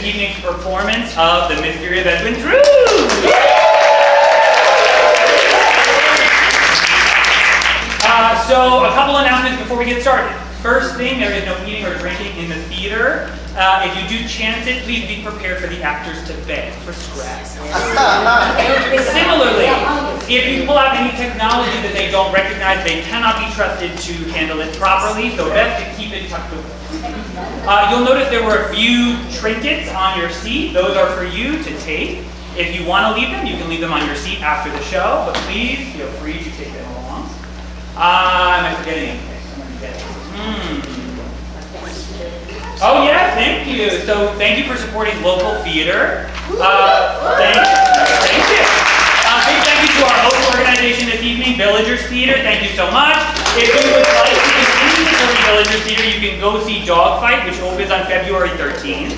evening's performance of The Mystery of Edwin Drood. So a couple announcements before we get started. First thing, there is no eating or drinking in the theater. If you do chance it, please be prepared for the actors to beg for scraps. Similarly, if you pull out any technology that they don't recognize, they cannot be trusted to handle it properly, so best to keep it tucked away. You'll notice there were a few trinkets on your seat. Those are for you to take. If you want to leave them, you can leave them on your seat after the show, but please feel free to take them along. Am I forgetting anything? Oh yeah, thank you. So thank you for supporting local theater. Thank you. Big thank you to our host organization this evening, Villagers Theater. Thank you so much. If you would like to continue to see Villagers Theater, you can go see Dogfight, which opens on February 13th.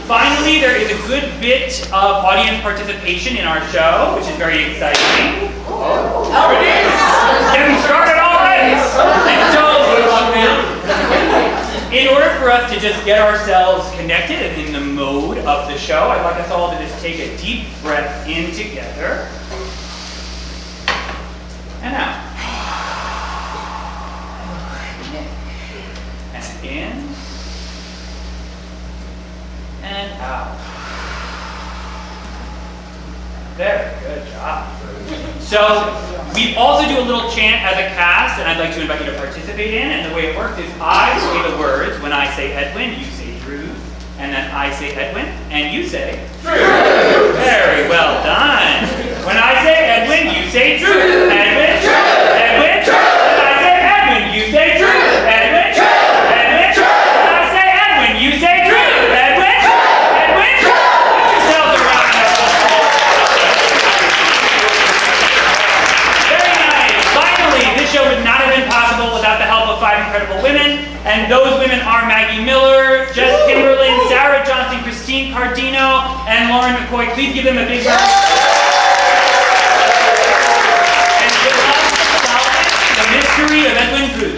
Finally, there is a good bit of audience participation in our show, which is very exciting. There it is! Getting started already! And so, in order for us to just get ourselves connected and in the mode of the show, I'd like us all to just take a deep breath in together. And out. And in. And out. Very good job. So, we also do a little chant as a cast, and I'd like to invite you to participate in. And the way it works is I say the words. When I say Edwin, you say Drood. And then I say Edwin, and you say Drood. Very well done. When I say Edwin, you say Drood. Edwin, Drood. Edwin, Drood. When I say Edwin, you say Drood. Edwin, Drood. Edwin, Drood. When I say Edwin, you say Drood. Edwin, Drood. Edwin, Drood. Put yourselves around. This show would not have been possible without the help of 5 incredible women, and those women are Maggie Miller, Jess Kimberlin, Sarah Johnson, Christine Cardino, and Lauren McCoig. Please give them a big round. And give us The Mystery of Edwin Drood.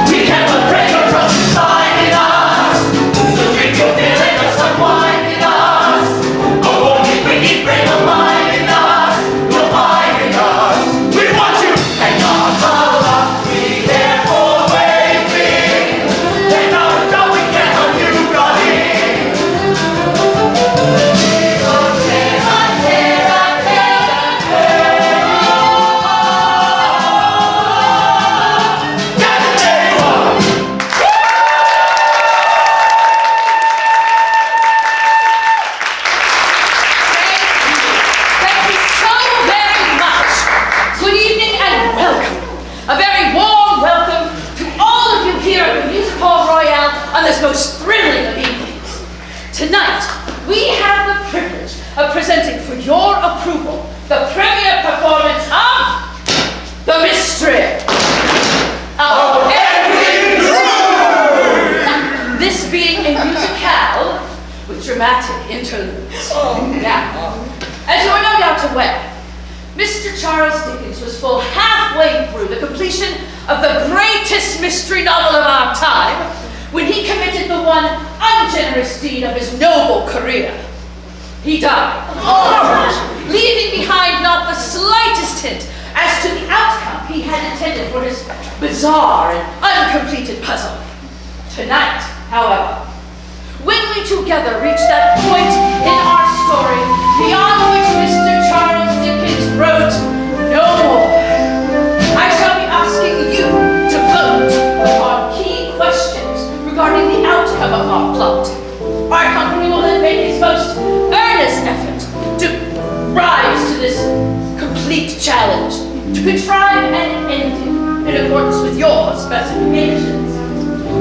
We can't afraid or trust interludes. Now, as you are no doubt aware, Mr. Charles Dickens was full halfway through the completion of the greatest mystery novel of our time when he committed the one ungenerous deed of his noble career. He died, leaving behind not the slightest hint as to the outcome he had intended for his bizarre and uncompleted puzzle. Tonight, however, when we together reach that point in our story beyond which Mr. Charles Dickens wrote no more, I shall be asking you to vote upon key questions regarding the outcome of our plot. Our company will then make its most earnest effort to rise to this complete challenge, to contrive an ending in accordance with your specifications.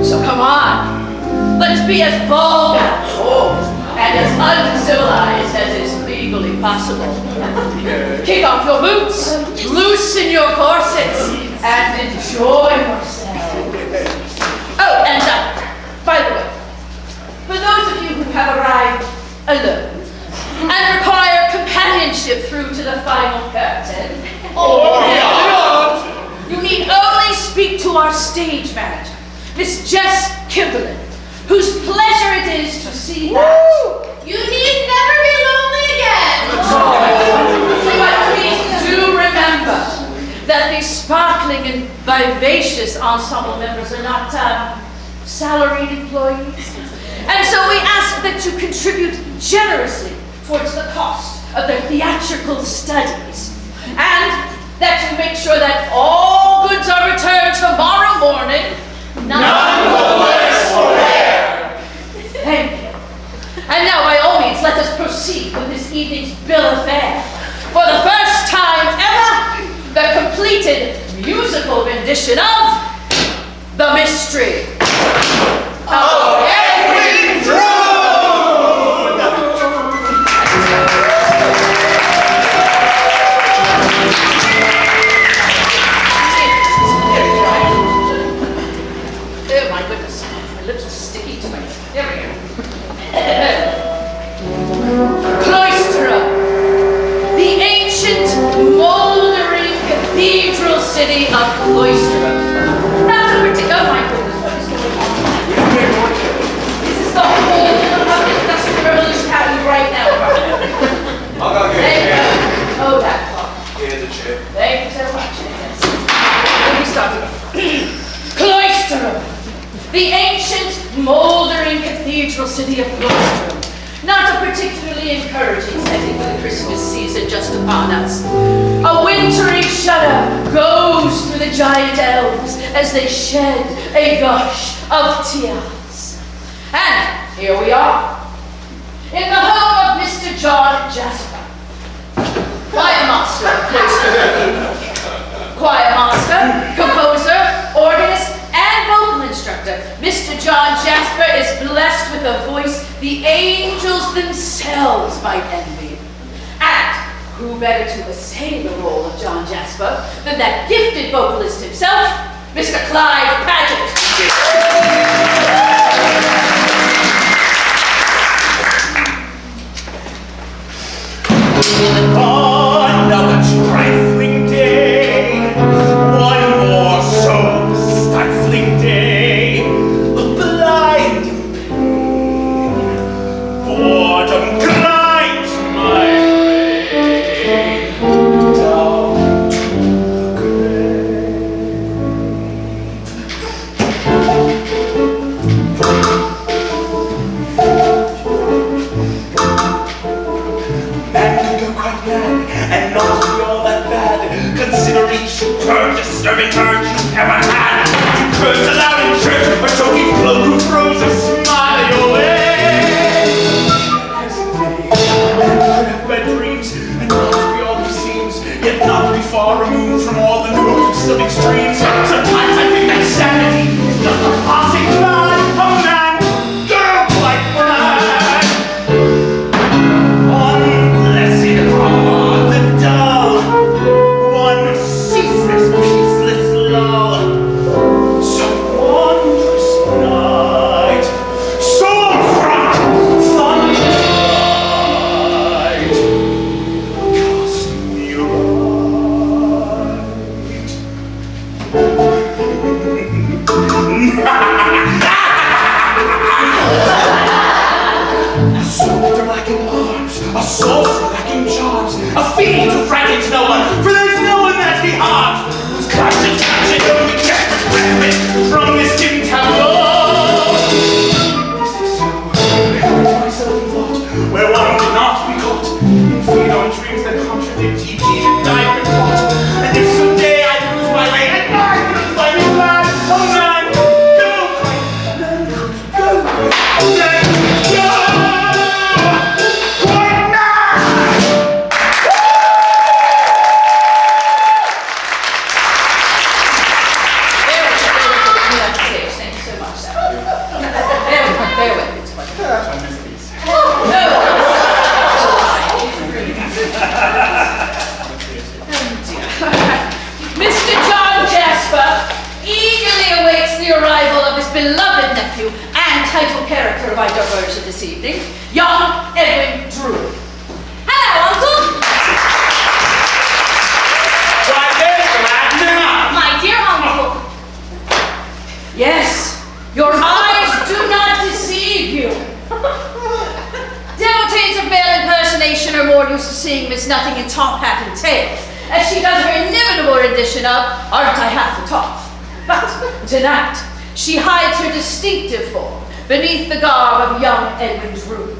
So come on, let's be as vulgar and as uncivilized as is legally possible. Kick off your boots, loosen your corsets, and enjoy yourselves. Oh, and by the way, for those of you who have arrived alone and require companionship through to the final curtain, you need only speak to our stage manager, Miss Jess Kimberlin, whose pleasure it is to see that you need never be lonely again. But please do remember that these sparkling and vivacious ensemble members are not salaried employees. And so we ask that you contribute generously towards the cost of their theatrical studies, and that you make sure that all goods are returned tomorrow morning, none the less for wear. Thank you. And now, by all means, let us proceed with this evening's bill of fare. For the first time ever, the completed musical rendition of The Mystery of Edwin Drood! Oh my goodness, my lips are sticky to my... There we go. Cloisterham, the ancient, mouldering cathedral city of Cloisterham. Not a particular... Oh my goodness, what is going on? This is the whole of the Industrial Revolution happening right now. I'll go get it. Oh, that clock. Yeah, the chair. Thank you so much. Yes. Let me start again. Cloisterham, the ancient, mouldering cathedral city of Cloisterham. Not a particularly encouraging setting for the Christmas season just upon us. A wintry shudder goes through the giant elms as they shed a gush of tears. And here we are, in the home of Mr. John Jasper, choir master of Cloisterham. Choir master, composer, organist, and vocal instructor, Mr. John Jasper is blessed with a voice the angels themselves might envy. And who better to essay the role of John Jasper than that gifted vocalist himself, Mr. Clive Paget. Another trifling day, one more soul-stifling day of blinding pain. Boredom grinds my brain down to the and not be all that bad. Consider each superb, disturbing urge you've ever had. Curse aloud in church, a choking bloke who throws a smile your way. Hesitate, and could have bad dreams, and not to be all he seems, yet not be far removed from all the nooks of extremes. Sometimes I think that sanity is just a passing fad, a man, girl quite mad. Unblessed are the dull, one ceaseless, peaceless lull, so wondrous null. A sword lacking arms, a sorcerer lacking charms, a fiend who frightens no one, for there's no one that he harms, whose clutches only Jasper's breath from this dim tower. This is so, I heard myself in thought, where one would not be caught, and feed on dreams that contradict each and die plot. And if someday I lose my way, and I lose my life, oh man, go, none could go, none could go. Mr. John Jasper eagerly awaits the arrival of his beloved nephew and title character of our diversion this evening, young Edwin Drood. Hello, Uncle! Why, there's the lad now. My dear uncle. Yes, your eyes do not deceive you. Devotees of male impersonation are more used to seeing Miss Nothing in top hat and tails, as she does her inimitable rendition of Aren't I Half the Toff? But tonight, she hides her distinctive form beneath the garb of young Edwin Drood.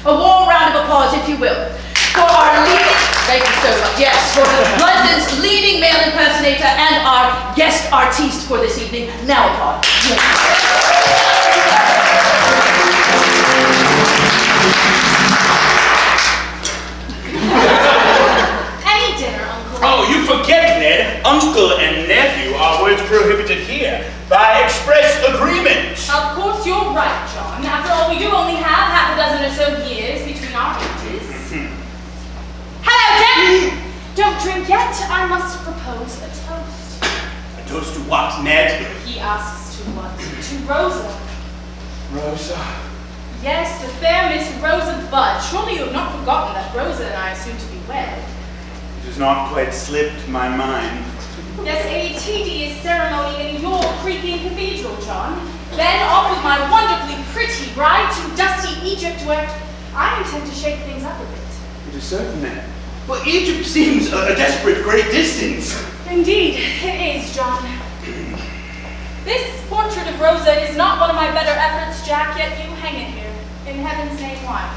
A warm round of applause, if you will, for our leading, thank you so much, yes, for London's leading male impersonator and our guest artiste for this evening. Now applaud. Any dinner, uncle? Oh, you forget, Ned. Uncle and nephew are words prohibited here by express agreement. Of course you're right, John. After all, we do only have half a dozen or so years between our ages. Hello, Jack! Don't drink yet. I must propose a toast. A toast to what, Ned? He asks to what? To Rosa. Rosa. Yes, the fair Miss Rosa Budd. Surely you have not forgotten that Rosa and I are soon to be wed. It has not quite slipped my mind. Yes, a tedious ceremony in your creaking cathedral, John. Then off with my wonderfully pretty bride to dusty Egypt, where I intend to shake things up a bit. It is certain, Ned. Well, Egypt seems a desperate great distance. Indeed, it is, John. This portrait of Rosa is not one of my better efforts, Jack, yet you hang it here. In heaven's name, why?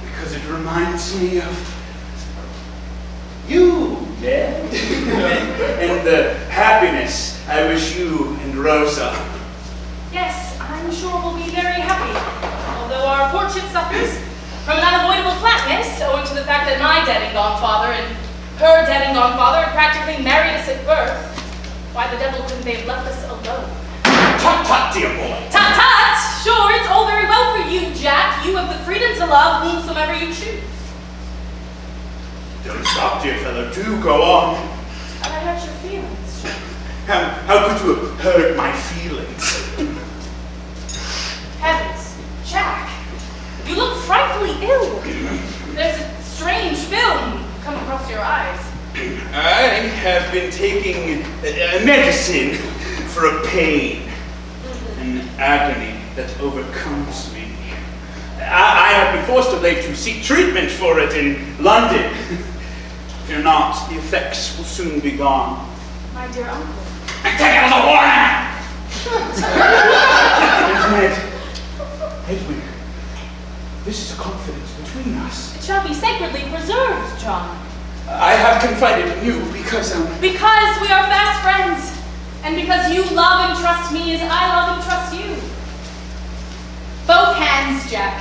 Because it reminds me of you, Ned. And the happiness I wish you and Rosa. Yes, I'm sure we'll be very happy. Although our portrait suffers from an unavoidable flatness, owing to the fact that my dead and gone father and her dead and gone father had practically married us at birth. Why the devil couldn't they have left us alone? Tut tut, dear boy. Tut tut! Sure, it's all very well for you, Jack. You have the freedom to love whomsoever you choose. Don't stop, dear fellow. Do go on. Have I hurt your feelings, Jack? How could you have hurt my feelings? Heavens, Jack, you look frightfully ill. There's a strange film come across your eyes. I have been taking medicine for a pain, an agony that overcomes me. I have been forced of late to seek treatment for it in London. Fear not, the effects will soon be gone. My dear uncle. I take it as a warning! Ned, Edwin, this is a confidence between us. It shall be sacredly preserved, John. I have confided in you because Because we are fast friends. And because you love and trust me as I love and trust you. Both hands, Jack.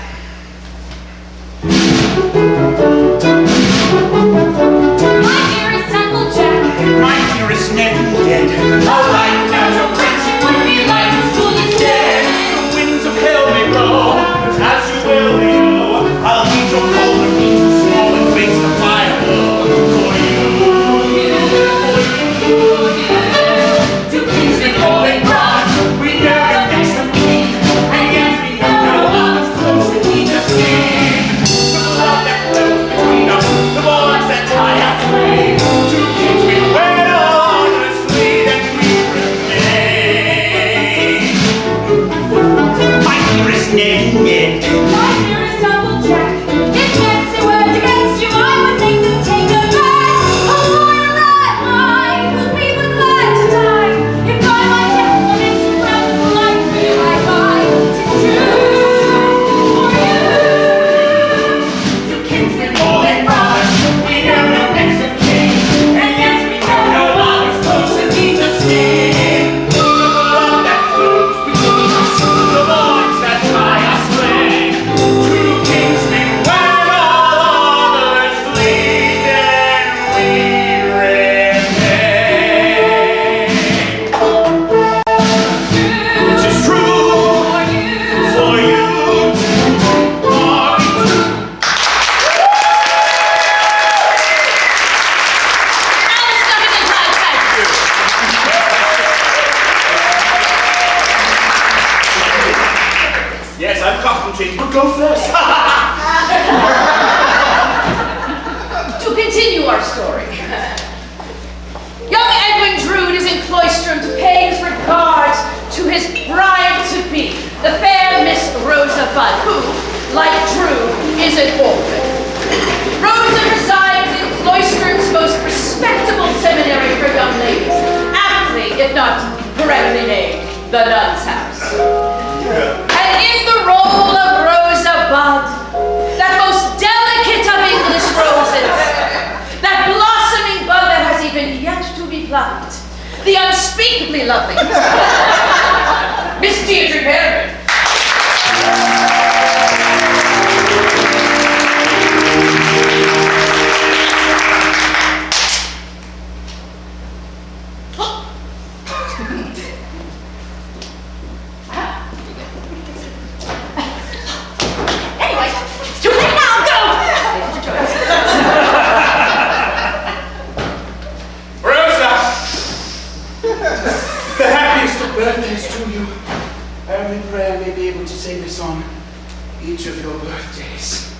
My dearest Uncle Jack. my dearest Ned dead. Our life without your friendship would be like as full as dead. The winds of hell may blow, but as you well may know, I'll lead your cold and be too small and face the fire for you. Two kings before they cross. We know you're next of kin, and yet we know no one's close to keep us in. The love that flows between us, the bonds that tie us away. Two kings we wed honestly, and concentrate, but go first. To continue our story. Young Edwin Drood is in Cloistrum to pay his regards to his bride-to-be, the fair Miss Rosa Budd, who, like Drood, is an orphan. Rosa resides in Cloistrum's most respectable seminary for young ladies, aptly, if not correctly named, the Nun's House. And in the role of Rosa Budd, that most delicate of English roses, that blossoming bud that has even yet to be plucked, the unspeakably lovely Miss Deirdre Peregrine. Anyway, it's too late now, go! Rosa! The happiest of birthdays to you. I only pray I may be able to say this on each of your birthdays.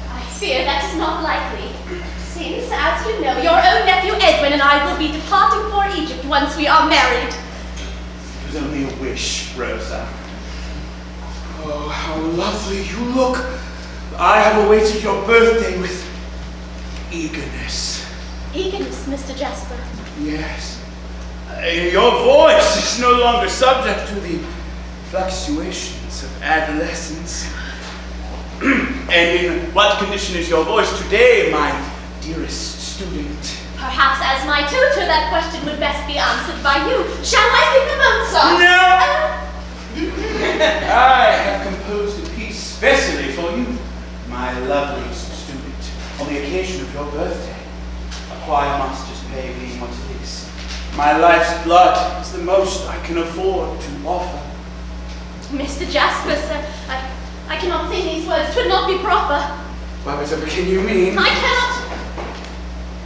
I fear that is not likely, since, as you know, your own nephew Edwin and I will be departing for Egypt once we are married. It was only a wish, Rosa. Oh, how lovely you look. I have awaited your birthday with eagerness. Eagerness, Mr. Jasper. Yes. Your voice is no longer subject to the fluctuations of adolescence. And in what condition is your voice today, my dearest student? Perhaps as my tutor that question would best be answered by you. Shall I sing the Mozart? No! I have composed a piece specially for you, my loveliest student, on the occasion of your birthday. A choir master's pay being what it is. My life's blood is the most I can afford to offer. Mr. Jasper, sir, I cannot sing these words. 'Twould not be proper. Why, whatever can you mean? I cannot.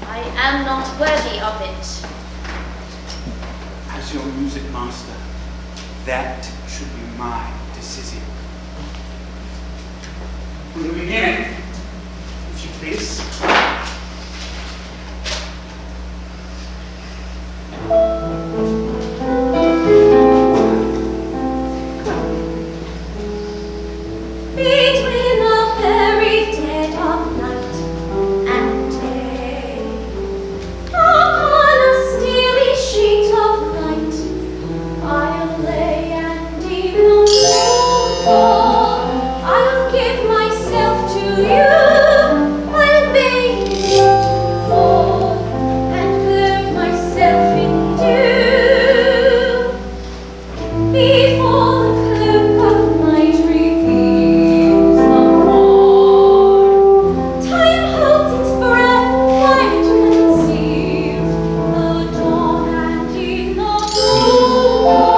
I am not worthy of it. As your music master, that should be my decision. From the beginning, if you please. Between the very dead of night and day, upon a steely sheet of light, I'll lay and in the moonfall, I'll give myself to you. I'll bathe in moonfall and clothe myself in dew. Before the cloak of night reveals the morn, time holds its breath, quiet concealed, the dawn, and in the moonfall,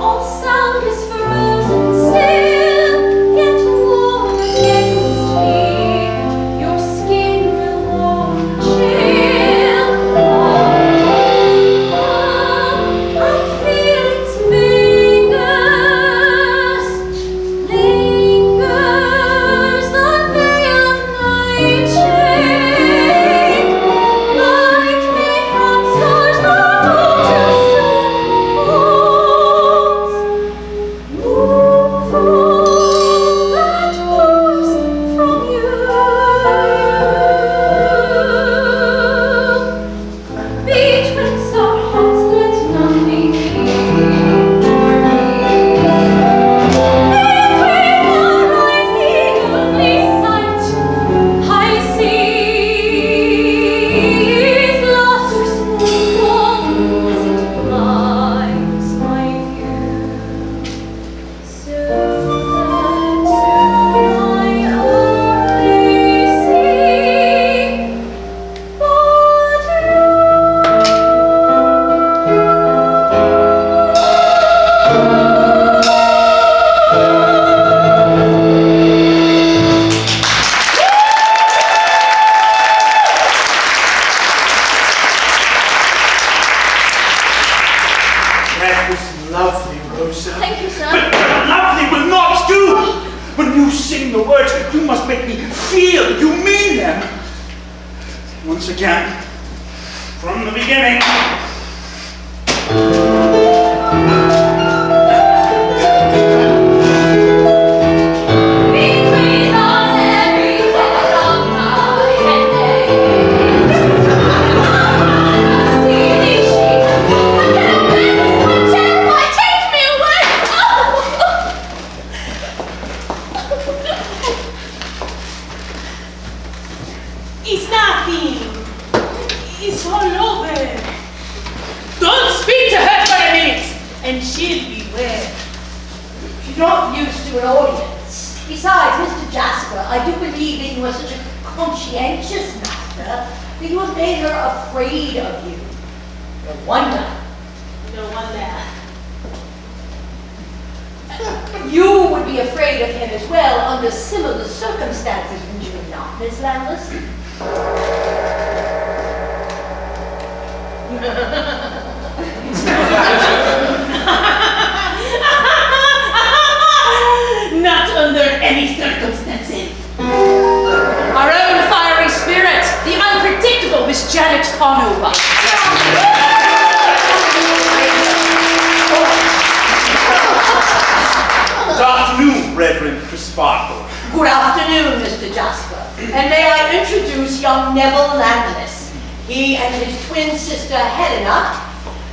all sound is frozen still, yet warm against me, your skin will warm and chill. I feel its fingers, lingers the veil of night shade, light me from stars not all too soon moonfall that pours from you. Betwixt our hearts let nothing be nor be. Between our eyes the only sight I see is lustrous moonfall as it blinds my view. So that soon I only see but you. That was lovely, Rosa. Thank you, sir. But lovely will not do! When you sing the words, you must make me feel you mean them. Once again, from the beginning. It's nothing. It's all over. Don't speak to her for a minute, and she'll be well. She's not used to an audience. Besides, Mr. Jasper, I do believe that you are such a conscientious master that you have made her afraid of you. No wonder. No wonder. You would be afraid of him as well under similar circumstances, would you not, Miss Landless? Not under any circumstances. Our own fiery spirit, the unpredictable Miss Janet Conover. Good afternoon, Reverend Crisparkle. Good afternoon, Mr. Jasper. And may I introduce young Neville Landless. He and his twin sister Helena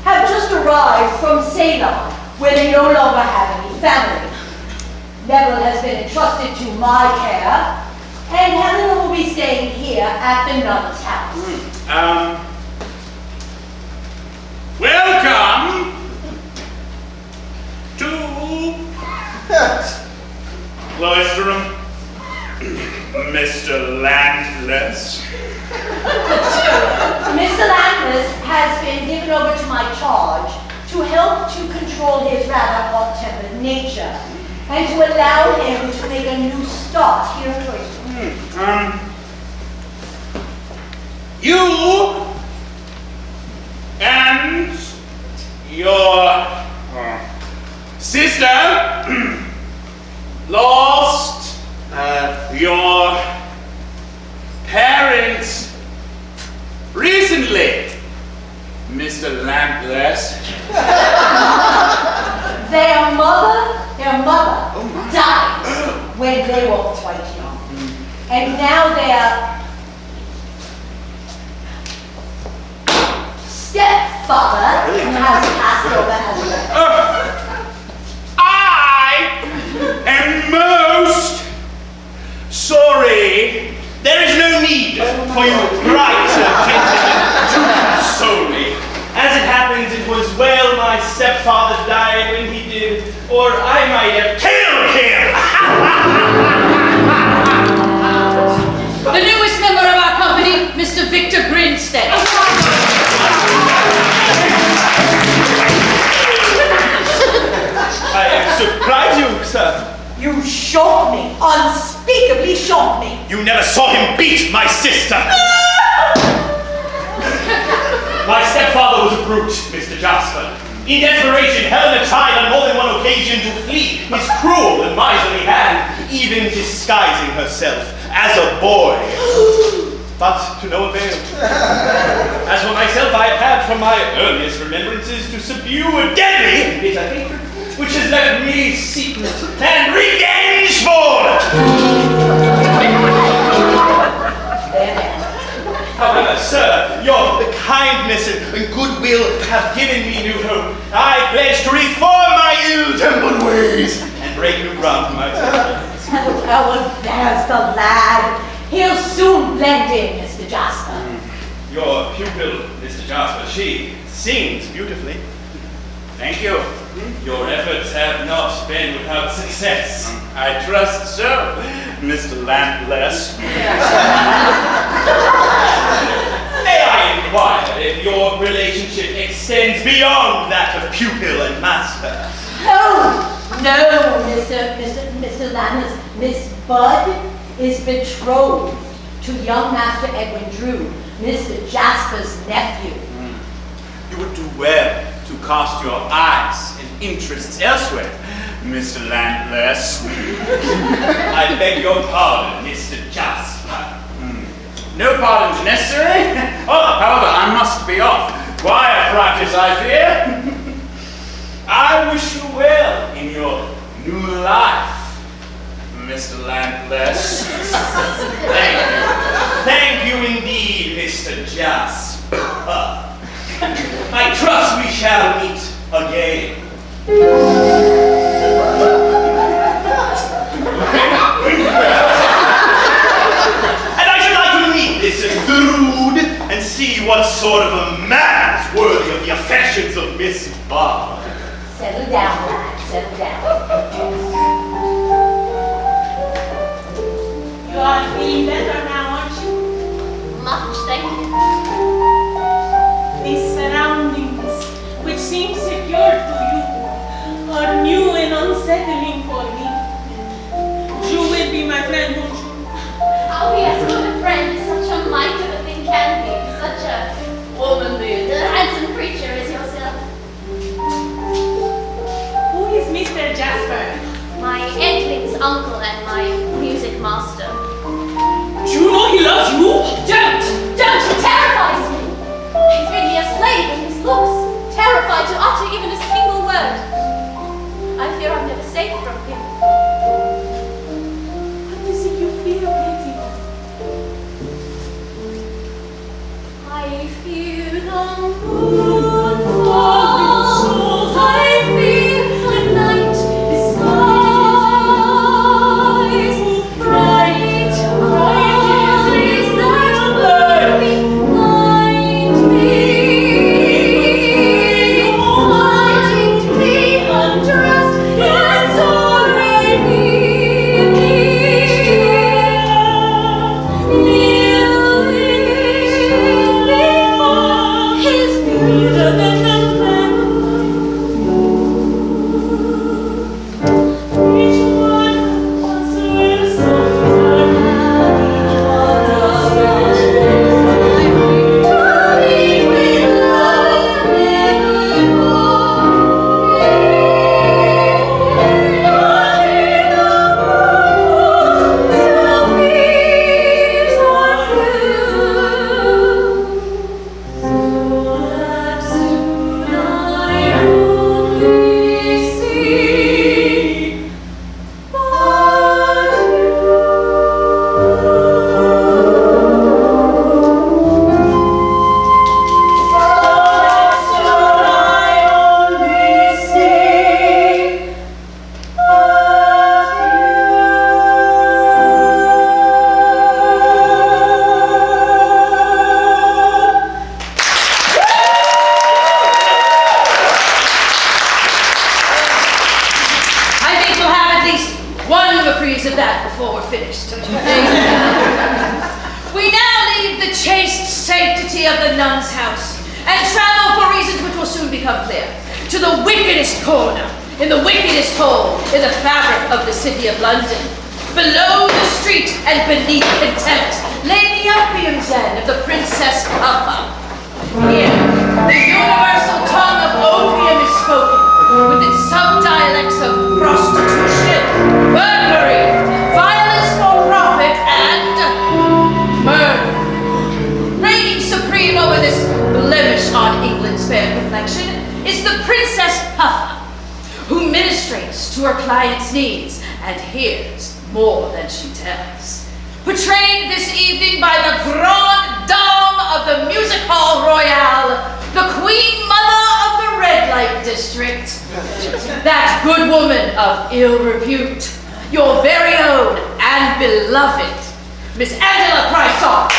have just arrived from Ceylon, where they no longer have any family. Neville has been entrusted to my care, and Helena will be staying here at the nun's house. Welcome to Cloisterham, Mr. Landless. Mr. Landless has been given over to my charge to help to control his rather hot-tempered nature and to allow him to make a new start here in Cloisterham. You and your sister lost your parents recently, Mr. Landless. Their mother died when they were quite young. And now their stepfather has passed over as well. I am most sorry. There is no need for you bright gentlemen to console me. As it happens, it was well my stepfather died when he did, or I might have killed him. The newest member of our company, Mr. Victor Grinstead. I surprise you, sir. You shocked me, unspeakably shocked me. You never saw him beat my sister. My stepfather was a brute, Mr. Jasper. In desperation, Helena tried on more than one occasion to flee his cruel and miserly hand, even disguising herself as a boy. But to no avail. As for myself, I have had from my earliest remembrances to subdue a deadly and bitter hatred, which has left me secret and revengeful. However, sir, your kindness and goodwill have given me new hope. I pledge to reform my ill-tempered ways and break new ground for myself. Oh, there's the lad. He'll soon blend in, Mr. Jasper. Your pupil, Mr. Jasper, she sings beautifully. Thank you. Your efforts have not been without success. I trust so, Mr. Landless. May I inquire if your relationship extends beyond that of pupil and master? Oh, no, Mr. Landless. Miss Bud is betrothed to young Master Edwin Drood, Mr. Jasper's nephew. You would do well to cast your eyes and interests elsewhere. Mr. Landless. I beg your pardon, Mr. Jasper. No pardons necessary. Oh, however, I must be off. Choir practice, I fear. I wish you well in your new life, Mr. Landless. Thank you indeed, Mr. Jasper. I trust we shall meet again. And I should like to meet this Drood and see what sort of a man is worthy of the affections of Miss Bard. Settle down, lad. Settle down. You are feeling better now, aren't you? Much, thank you. These surroundings, which seem secure to you, are new and unsettling for me. You will be my friend, won't you? I'll be as good a friend as such a mite of a thing can be, such a womanly, handsome creature as yourself. Who is Mr. Jasper? My Edwin's uncle and my music master. Do you know he loves you? Don't! He terrifies me! He's made me a slave in his looks, terrified to utter even a single word. I fear I'm never safe from him. What is it you feel, Betty? I fear the moon falls, I fear the night skies, bright eyes that burn me, blind me undressed, it's already portrayed this evening by the grande dame of the music Hall Royale, the Queen Mother of the Red Light District, that good woman of ill repute, your very own and beloved, Miss Angela Prysock.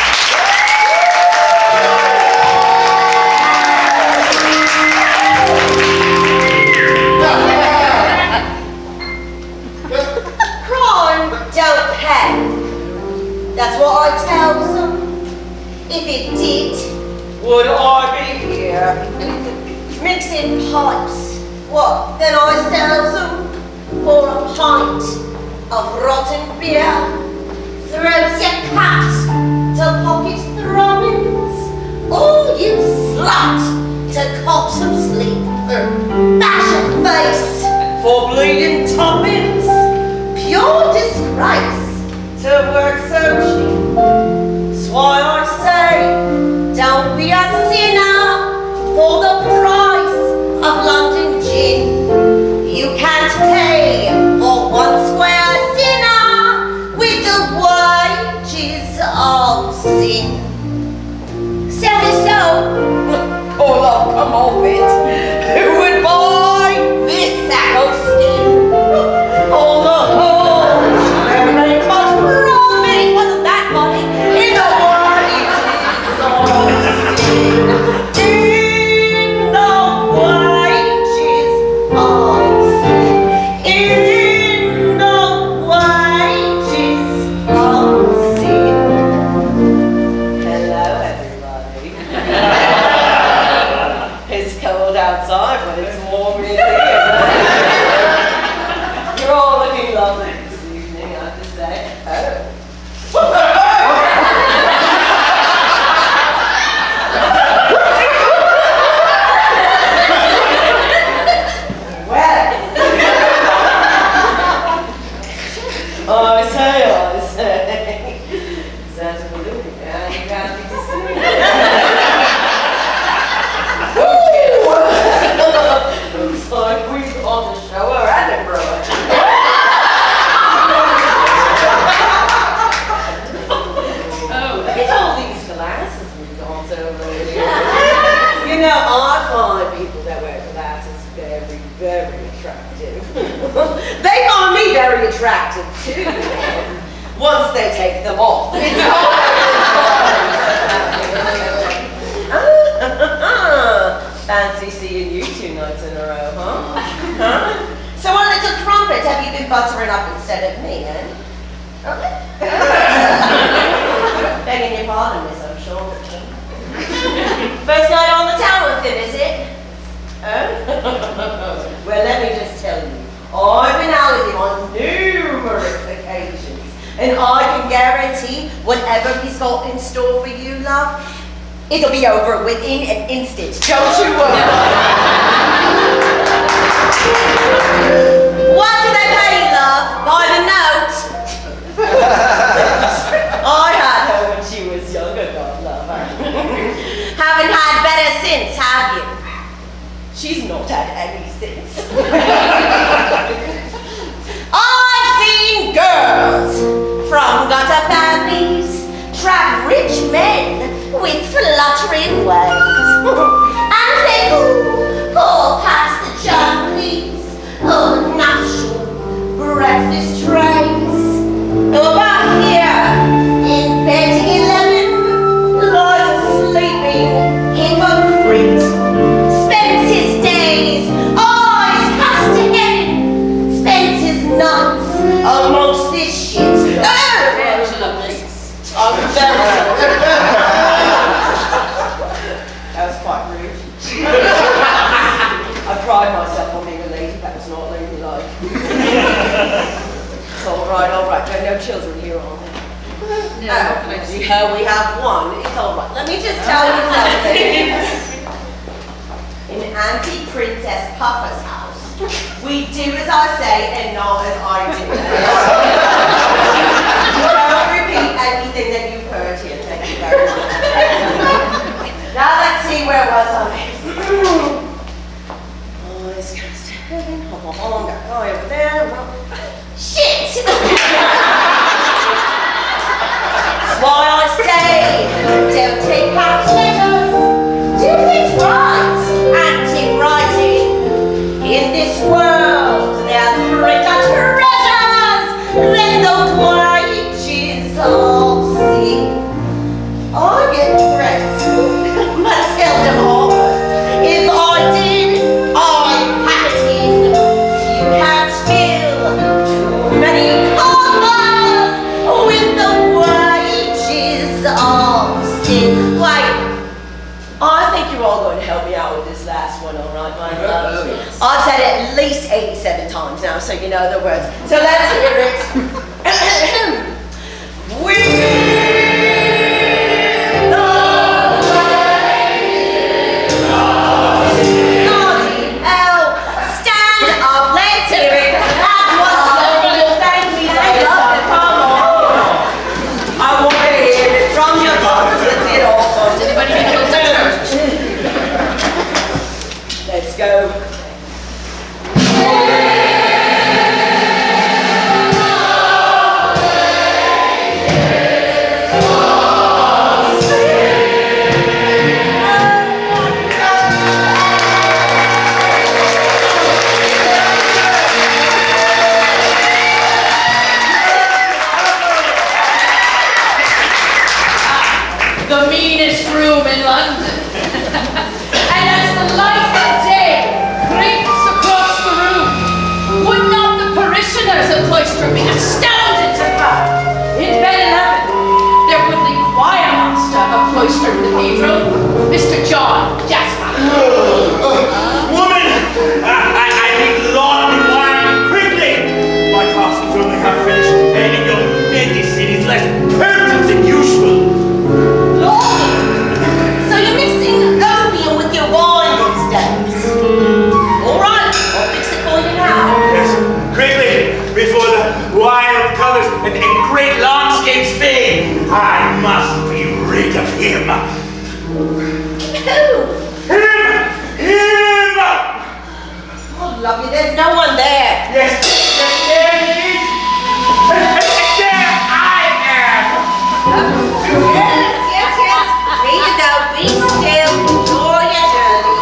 Crime don't pay. That's what I tells them. If it did, would I be here? Mixing pipes. What? Then I sells them for a pint of rotten beer. Throws your cat to pocket throbbings. Oh, you slut, to cop some sleep. Bash your face. For bleeding tuppence. Pure disgrace to work so cheap. That's why I say, don't be a sinner for the price of London gin. You can't pay for 1 square dinner with the wages of sin. Sell it so. Oh, love, come off it. Who would buy this sack of skin? All the whole very much profit. It wasn't that money. In the wages of sin. In the wages of sin. In the wages of sin. Hello, everybody. It's cold outside, but it's warm in here. You're all looking lovely this evening, I have to say. I say. That's a balloon, and you can't be deceived. Looks like we've on the show or Edinburgh. Look at all these glasses we've got over here. You know, I find people that wear glasses very, very attractive. They find me very attractive too. Once they take them off, it's fancy seeing you 2 nights in a row, huh? So what little trumpet have you been buttering up instead of me, eh? Begging your pardon, miss, I'm sure. First night on the town with him, is it? Oh? Well, let me just tell you, I've been out with him on numerous occasions, and I can guarantee whatever he's got in store for you, love, it'll be over within an instant. Don't you worry. What do they pay, love? By the note. I had her when she was younger, God love her. Haven't had better since, have you? She's not had any since. I've seen girls from gutter families trap rich men with fluttering ways, and they go past the jumblies of natural breakfast trays. Over here in bed 11 lies a sleeping hypocrite, spends his days eyes cast to heaven, spends his nights amongst this shit. That was quite rude. I pride myself on being a lady, that was not ladylike. It's all right. There are no children here, are there? No. We have one. It's all right. Let me just tell you something. In Auntie Princess Puffer's house, we do as I say and not as I do. Don't repeat anything that you've heard here. Thank you very much. Now let's see, where was I? Eyes cast to heaven, hop on, that guy over there. Shit! That's why I say, don't take past letters. Do things right, anti-writing. In this world, there's greater treasures than the wages of sin. I get threats, but seldom offers. If I did, I'd pack it in. You can't fill too many coffers with the wages of sin. Wait, I think you're all going to help me out with this last one, all right, my love? I've said it at least 87 times now, so you know the words. So let's hear it. Stand up, let's hear it. Aubrey, there's no one there. Yes, there it is. There I am. Yes. Here you go. Be still. Enjoy your journey.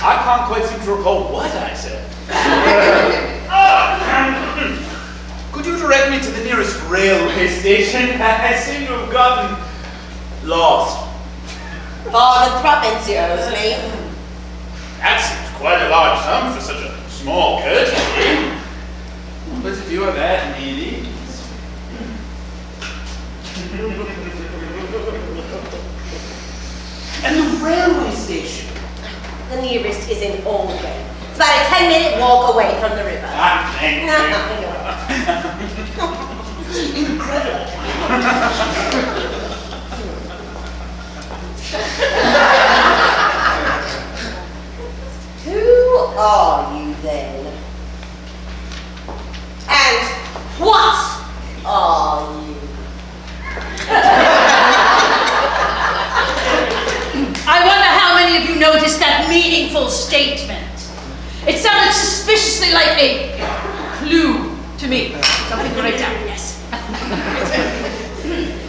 I can't quite seem to recall what I said. station, I seem to have gotten lost. Father Propensio's, me. That seems quite a large sum for such a small courtesy. But if you are that needy... And the railway station? The nearest is in Aubrey. It's about a 10-minute walk away from the river. Ah, thank you. Incredible. Who are you then? And what are you? I wonder how many of you noticed that meaningful statement. It sounded suspiciously like a clue to me. Something to write down, yes.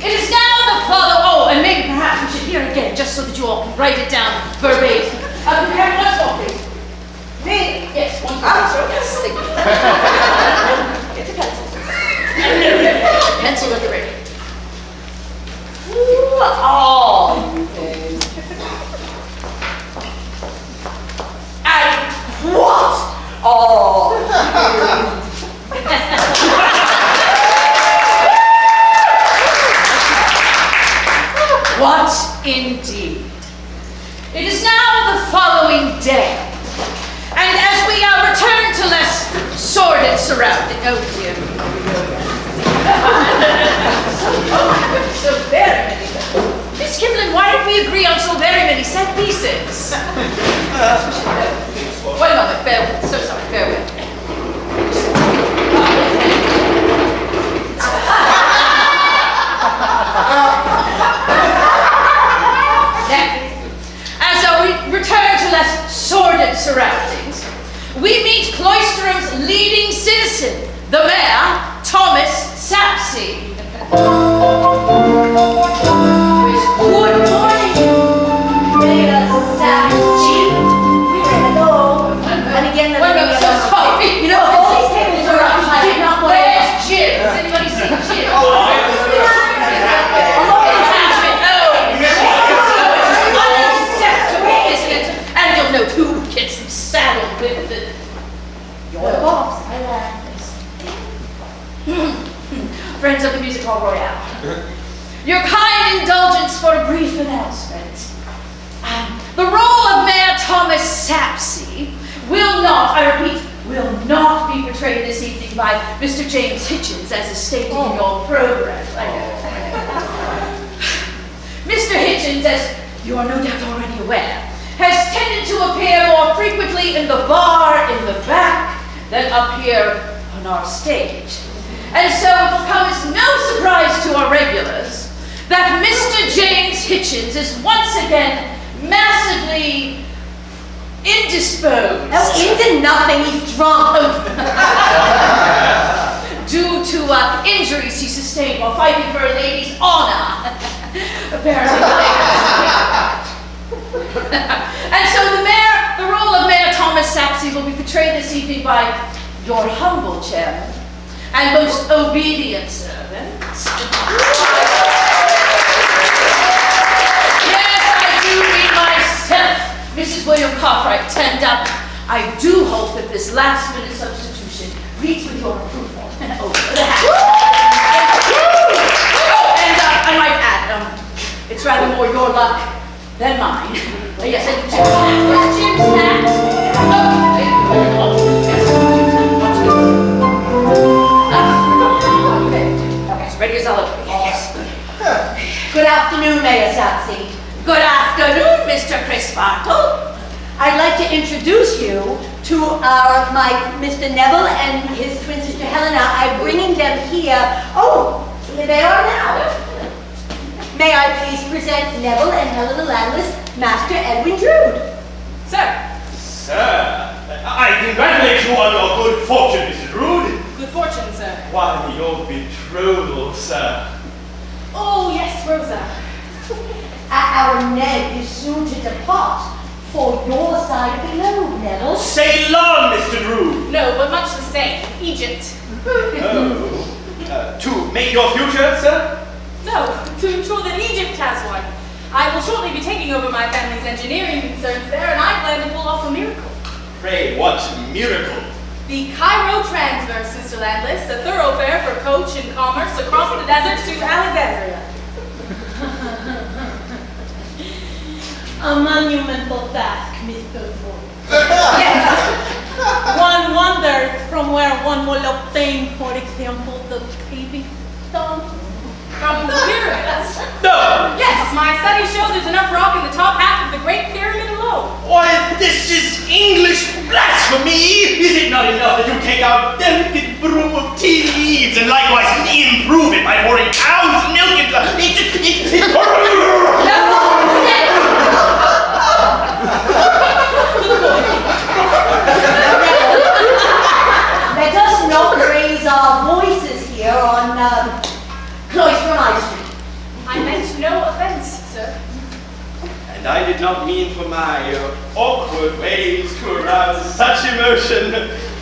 It is now the follow. Oh, and maybe perhaps we should hear it again, just so that you all can write it down verbatim. Prepare once more, please. Me? Yes, one more. Yes, thank you. Get your pencils. Pencil at the ready. Who are you then? And what are you? What indeed? It is now the following day, and as we return to less sordid surroundings. Oh dear. So very many. Miss Kimberlin, why did we agree on so very many set pieces? One moment, bear with. So sorry, bear with. As we return to less sordid surroundings, we meet Cloisterham's leading citizen, the Mayor, Thomas Sapsea. Good morning, Mayor Sapsea. We're in the home. And again, Wait, I'm so sorry. you know, all these tables are up. I did not want to. Where's Jim? Has anybody seen Jim? And you'll note who gets him saddled with the... You're the boss. Friends of the Music Hall Royale. Your kind indulgence for a brief announcement. The role of Mayor Thomas Sapsea will not, I repeat, will not be portrayed this evening by Mr. James Hitchens as is stated in your program. I know. Mr. Hitchens, as you are no doubt already aware, has tended to appear more frequently in the bar in the back than up here on our stage. And so it will come as no surprise to our regulars that Mr. James Hitchens is once again massively indisposed. Oh, into nothing, he's drunk. Due to injuries he sustained while fighting for a lady's honor. Apparently. And so the role of Mayor Thomas Sapsea will be portrayed this evening by your humble chairman and most obedient servant. Yes, I do mean myself, Mrs. William Cartwright, turned up. I do hope that this last-minute substitution reads with your approval and over the hat. And I might add, it's rather more your luck than mine. Yes, and Jim's hat. As ready as I'll be. Yes. Good afternoon, Mayor Sapsea. Good afternoon, Mr. Crisparkle. I'd like to introduce you to my Mr. Neville and his twin sister Helena. I'm bringing them here. Oh, here they are now. May I please present Neville and Helena Landless, Master Edwin Drood. Sir. Sir, I congratulate you on your good fortune, Mrs. Drood. Good fortune, sir. Why, your betrothal, sir. Oh, yes, Rosa. Our Ned is soon to depart for your side of the globe, Neville. Sail on, Mr. Drood. No, but much the same. Egypt. Oh. To make your future, sir? No, to ensure that Egypt has one. I will shortly be taking over my family's engineering concerns there, and I plan to pull off a miracle. Pray, what miracle? The Cairo Transverse, Mr. Landless, a thoroughfare for coach and commerce across the desert to Alexandria. A monumental task, Mr. Drood. Yes. One wonders from where one will obtain, for example, the paving stone. From the pyramids. No! Yes, my studies show there's enough rock in the top half of the Great Pyramid alone. Why, this is English blasphemy! Is it not enough that you take our delicate brew of tea leaves and likewise improve it by pouring cow's milk into Let us not raise our voices here on Cloister High Street. I meant no offense, sir. And I did not mean for my awkward ways to arouse such emotion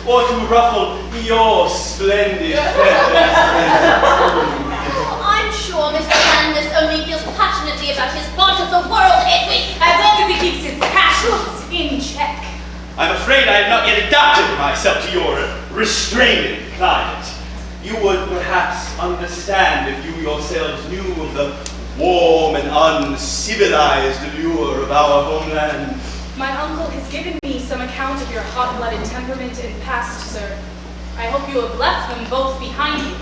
or to ruffle your splendid feathers. I'm sure Mr. Landless only feels passionately about his part of the world, Edwin. As long as he keeps his passions in check. I'm afraid I have not yet adapted myself to your restrained climate. You would perhaps understand if you yourselves knew of the warm and uncivilized allure of our homeland. My uncle has given me some account of your hot-blooded temperament and past, sir. I hope you have left them both behind you.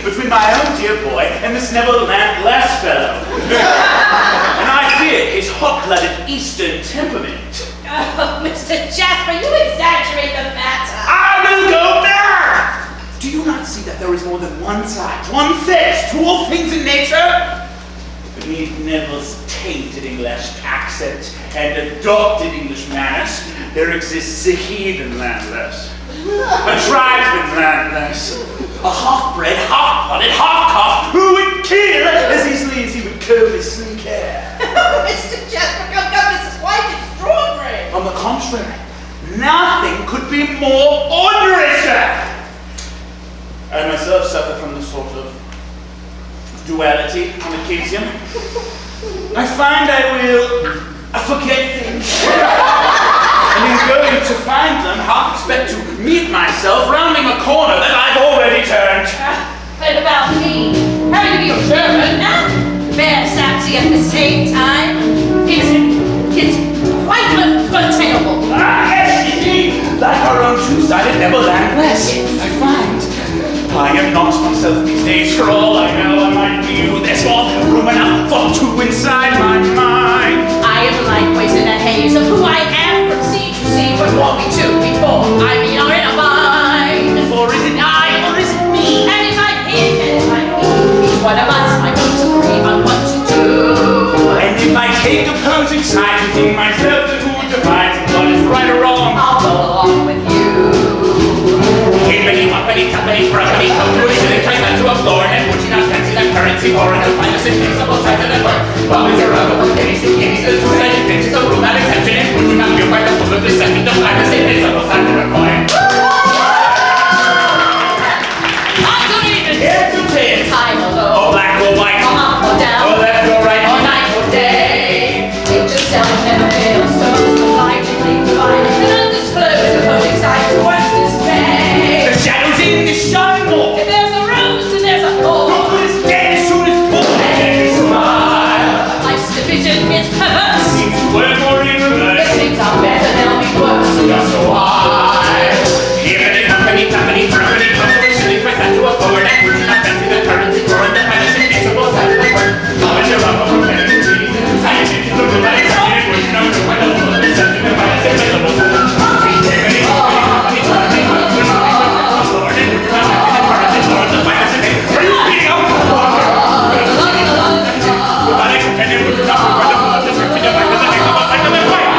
Between my own dear boy and this never Landless fellow. And I fear his hot-blooded Eastern temperament. Oh, Mr. Jasper, you exaggerate the matter. I will go there! Do you not see that there is more than one side, one face to all things in nature? beneath Neville's tainted English accent and adopted English manners, there exists a heathen Landless, a tribesman Landless, a half-bred, half-blooded, half-caste who would kill as easily as he would comb his sleek hair. Mr. Jasper, come, this is quite extraordinary. On the contrary, nothing could be more ordinary, sir. I myself suffer from the sort of duality on occasion. I find I will forget things. And in going to find them, half expect to meet myself rounding a corner that I've already turned. And about me, having to be a German and bear Sapsea at the same time, it's quite untenable. Ah, yes, indeed. Like our own two-sided Neville Landless, I find. I am not myself these days. For all I know, I might be you. There's more room enough for two inside my mind. I am likewise in a haze of who I am from sea to sea, but want me to before I mean are in a mind. For is it I or is it me? And if I'm him and if I'm me, each one of us might want to agree on what to do. And if I take opposing sides within myself, then who divides what is right or wrong? I'll go along with you. Hippity, hoppity, tuppity, fruppity, come to a shilling, tries not to a floor, and would you not fancy that currency or an finest invisible side of the work? Bobbies are out of pennies and guineas, the two-sided benches of room, not exception, and would you not feel quite the full of deception, the finest invisible side of the coin? I'm good even. Here to ten. Time alone. Or black or white. Or up or down. Or left or right. Or night or day. It just seldom never fails. Stones politely divided and undisclosed, opposing sides to one's dismay. The shadows in the shine more. If there's a rose, then there's a thorn. Don't put his dead as soon as born. And he smile. Life's division is perverse. Seems to work more in reverse. If things are better, they'll be worse. Just so why? Hippity, hoppity, tuppity, fruppity, come to a shilling, tries not to a forward, and would you not fancy the currency or the finest invisible side of the work? Bobbies are up over pennies and guineas, the two-sided benches of room, not exception, and would you not feel quite the full of deception, the finest invisible side of the work? Hippity, hoppity, tuppity, fruppity, come to a shilling, tries not to a forward, and would you not fancy the currency or the finest invisible? Are you speaking out? Without exception, and would you not feel quite the full of deception, the finest invisible side of the work?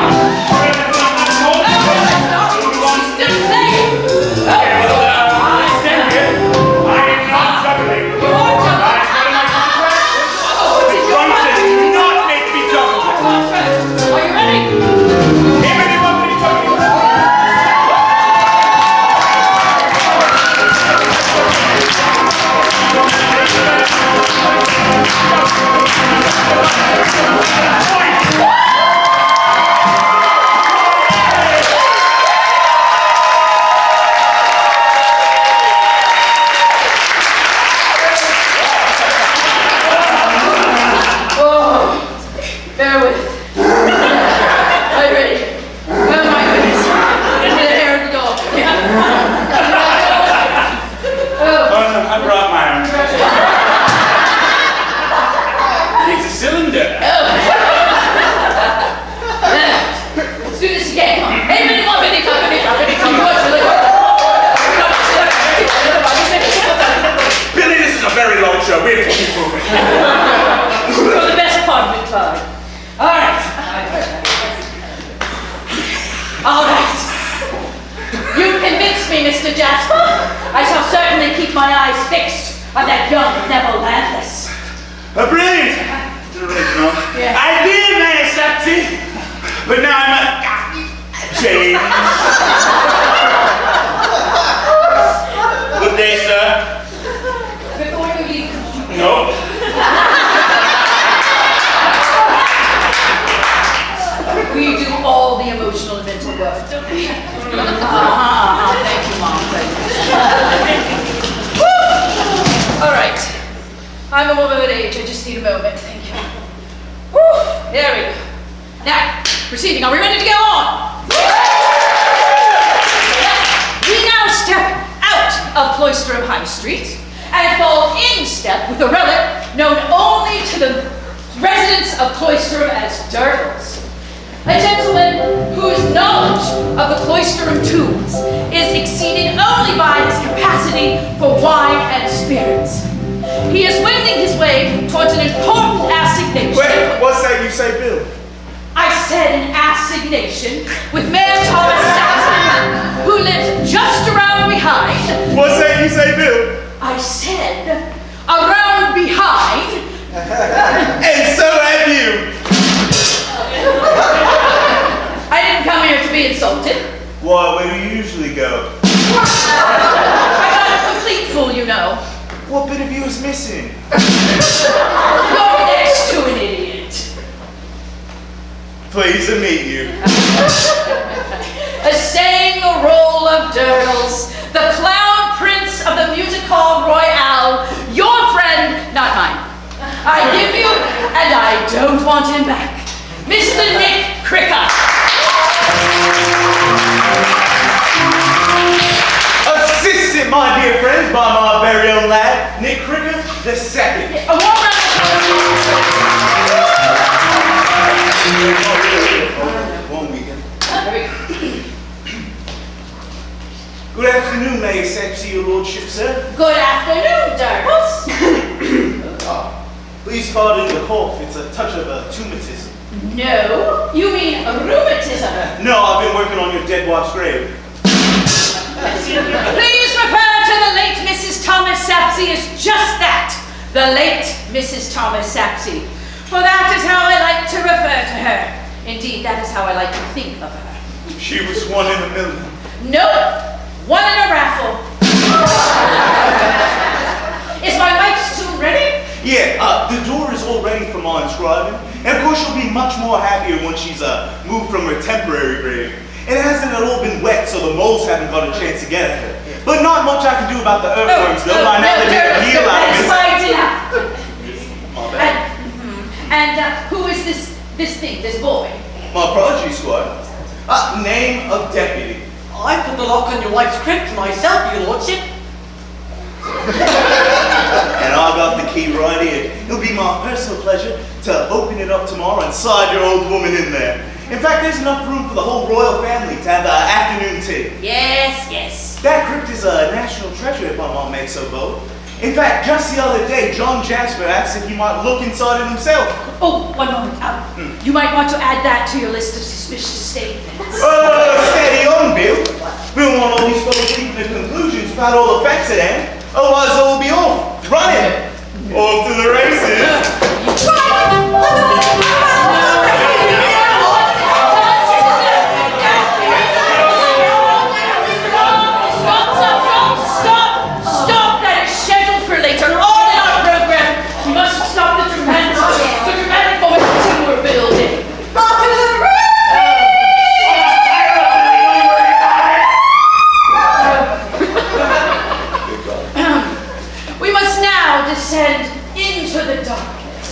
All right. You've convinced me, Mr. Jasper. I shall certainly keep my eyes fixed on that young Neville Landless. Brilliant! Original. Yeah. I did manage Sapsea, but now I must change. Good day, sir. Before you leave. No. We do all the emotional and mental work, don't we? Thank you, Mom. All right. I'm a woman of age. I just need a moment. Thank you. Woo! There we go. Now, proceeding. Are we ready to go on? We now step out of Cloisterham High Street and fall in step with a relic known only to the residents of Cloisterham as Deirdre's. A gentleman whose knowledge of the Cloisterham tombs is exceeded only by his capacity for wine and spirits. He is wending his way towards an important assignation machination with Mayor Thomas Sapsea, who lives just around behind. What's that you say, Bill? I said, around behind. And so have you. I didn't come here to be insulted. Why, where do you usually go? I'm not a complete fool, you know. What bit of you is missing? You're next to an idiot. Pleased to meet you. Essaying the role of Durdles, the clown prince of the Hall Royale, your friend, not mine. I give you, and I don't want him back. Mr. Nick Cricker. Assisted, my dear friends, by my very own lad, Nick Cricker the second. A warm round of applause. One weekend. Good afternoon, may I Sapsea, your lordship, sir? Good afternoon, Durdles. Please pardon the cough. It's a touch of a rheumatism. No, you mean rheumatism. No, I've been working on your dead wife's grave. Please refer to the late Mrs. Thomas Sapsea as just that. The late Mrs. Thomas Sapsea. For that is how I like to refer to her. Indeed, that is how I like to think of her. She was one in a million. Nope. One in a raffle. Is my wife's tomb ready? Yeah, the door is all ready for my inscribing. And of course she'll be much more happier once she's moved from her temporary grave. It hasn't at all been wet, so the moles haven't got a chance to get at her. But not much I can do about the earthworms, though. By now they made a deal out of it. And who is this thing, this boy? My prodigy squad. Name of deputy. I put the lock on your wife's crypt myself, your lordship. And I got the key right here. It'll be my personal pleasure to open it up tomorrow and slide your old woman in there. In fact, there's enough room for the whole royal family to have afternoon tea. Yes, yes. That crypt is a national treasure, if I might make so bold. In fact, just the other day, John Jasper asked if he might look inside it himself. Oh, one moment. You might want to add that to your list of suspicious statements. Steady on, Bill. We don't want all these folks leaping to conclusions about all the facts at hand. Otherwise, they'll be off, running, off to the races. Stop! That is scheduled for later on in our program. We must stop the dramatic momentum we're building. We must now descend into the darkness.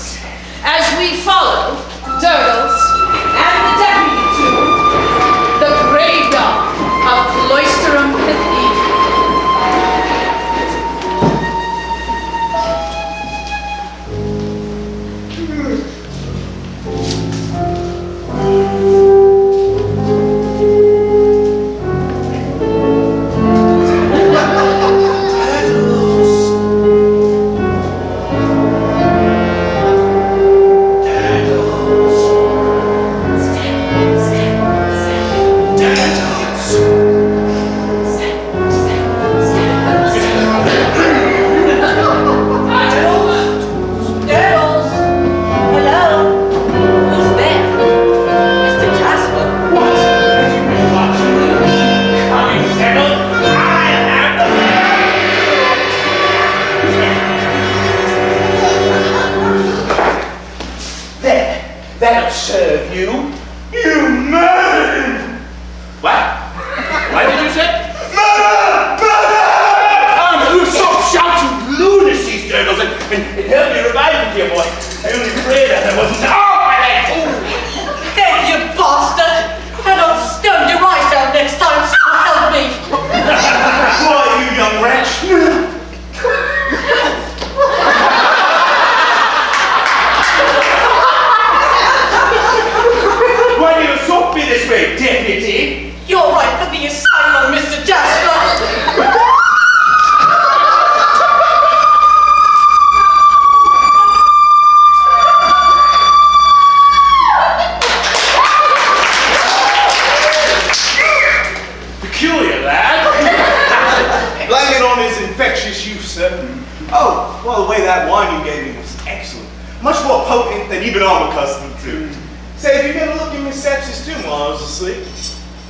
Oh, well, the way that wine you gave me was excellent. Much more potent than even I'm accustomed to. Say, did you get a look in Miss Sapsea's tomb while I was asleep?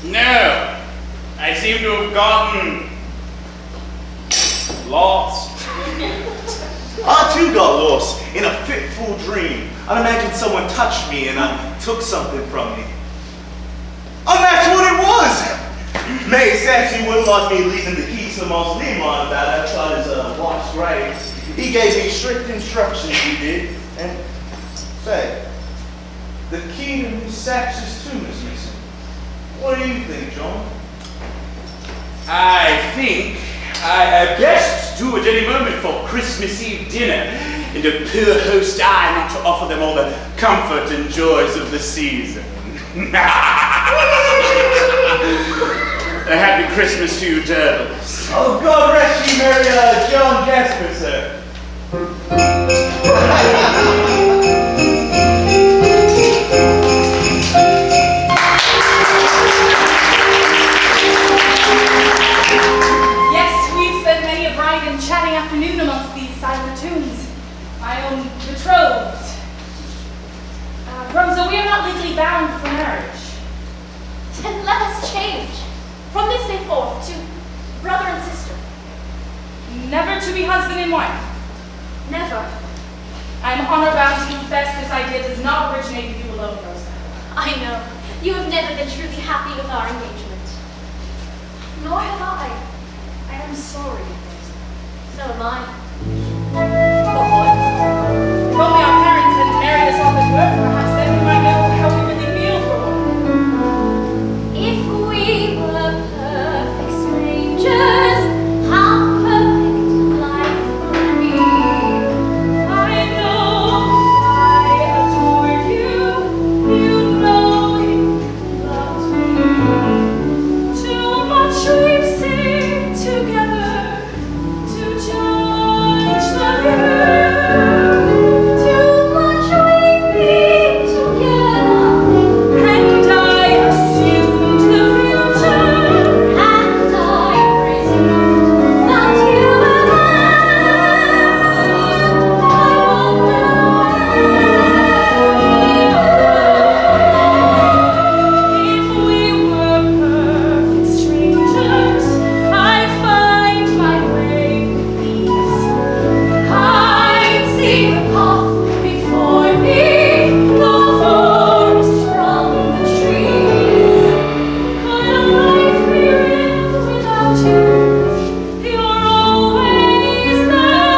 No. I seem to have gotten lost. I too got lost in a fitful dream. I imagined someone touched me and took something from me. And that's what it was! May Sapsea wouldn't like me leaving the keys to the mausoleum lying about outside his wife's grave. He gave me strict instructions, he did. And say, the key to Miss Sapsea's tomb is missing. What do you think, John? I think I have guests due at any moment for Christmas Eve dinner, and a poor host I not to offer them all the comfort and joys of the season. A happy Christmas to you, turtles. Oh, God rest you, merry John Jasper, sir. Yes, we've spent many a bright and chatting afternoon amongst these silent tombs. My own betrothed. Rosa, we are not legally bound for marriage. Then let us change. From this day forth to brother and sister. Never to be husband and wife. Never. I am honor bound to confess this idea does not originate with you alone, Rosa. I know. You have never been truly happy with our engagement. Nor have I. I am sorry. So am I. But what? If only our parents had married us off at birth, perhaps then we might know how we really feel for one. If we were perfect strangers, how perfect life would be. I know I adored you. You know you loved me. Too much we've seen together to judge the view. Too much we've been together, and I assumed the future. And I presume that you were If we were perfect strangers, I find my way with ease. I'd see the path before me, the forest from the trees. Could a life be lived without you? You're always there.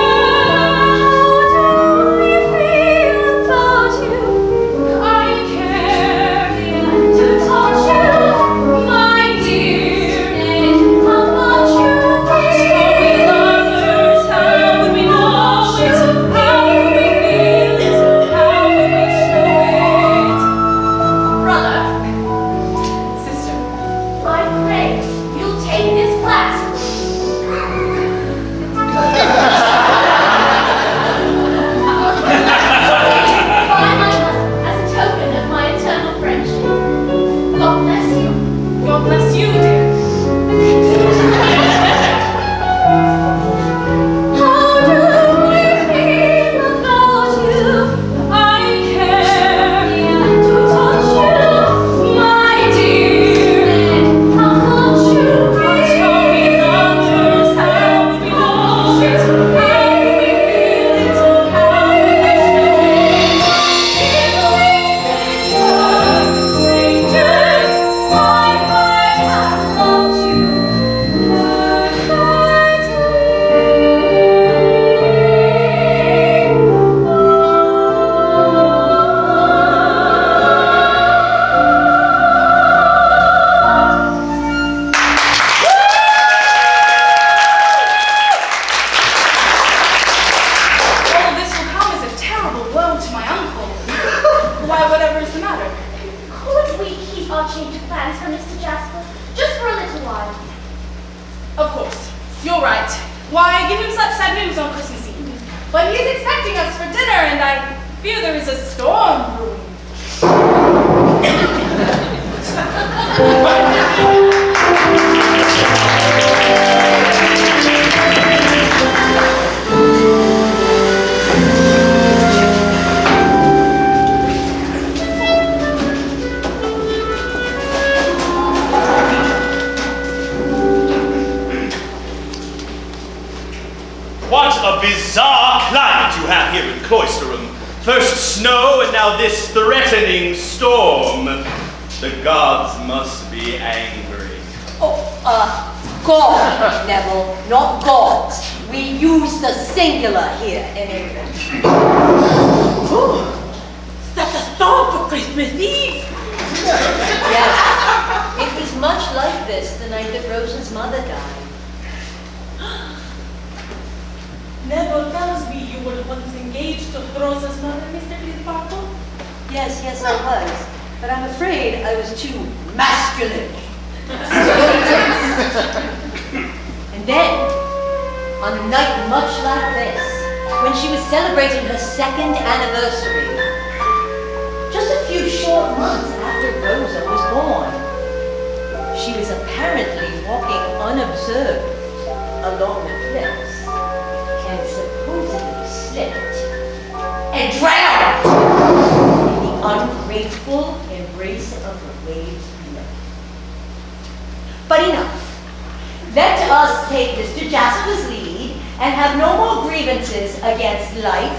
How do we feel about you? I care And to touch you, my dear, and how much you Are we lovers? How would we know it? How would we feel it? How would we show it? brother. Sister, I pray you'll take this glass. By my husband as a token of my eternal friendship. God bless you. God bless you, dear. How do we feel about you? I care And to touch you, my dear, and how much you Are we lovers? How would we know it? How would we feel it? How would we show it? If we were strangers, I might have loved you all of this will come as a terrible blow to my uncle. Why, whatever is the matter? Could we keep our change of plans for Mr. Jasper? Just for a little while. Of course, you're right. Why give him such sad news on Christmas Eve? But he is expecting us for dinner, and I fear there is a storm brewing. cloisterum. First snow, and now this threatening storm. The gods must be angry. God, Neville, not gods. We use the singular here in England. That's a storm for Christmas Eve. Yes, it was much like this the night that Rosa's mother died. Neville tells me you were once engaged to Rosa's mother, Mr. Clive. Yes, I was. But I'm afraid I was too masculine. And then, on a night much like this, when she was celebrating her 2nd anniversary, just a few short months after Rosa was born, she was apparently walking unobserved along the cliffs and supposedly slipped and drowned in the ungrateful embrace of the waves below. But enough. Let us take Mr. Jasper's lead and have no more grievances against life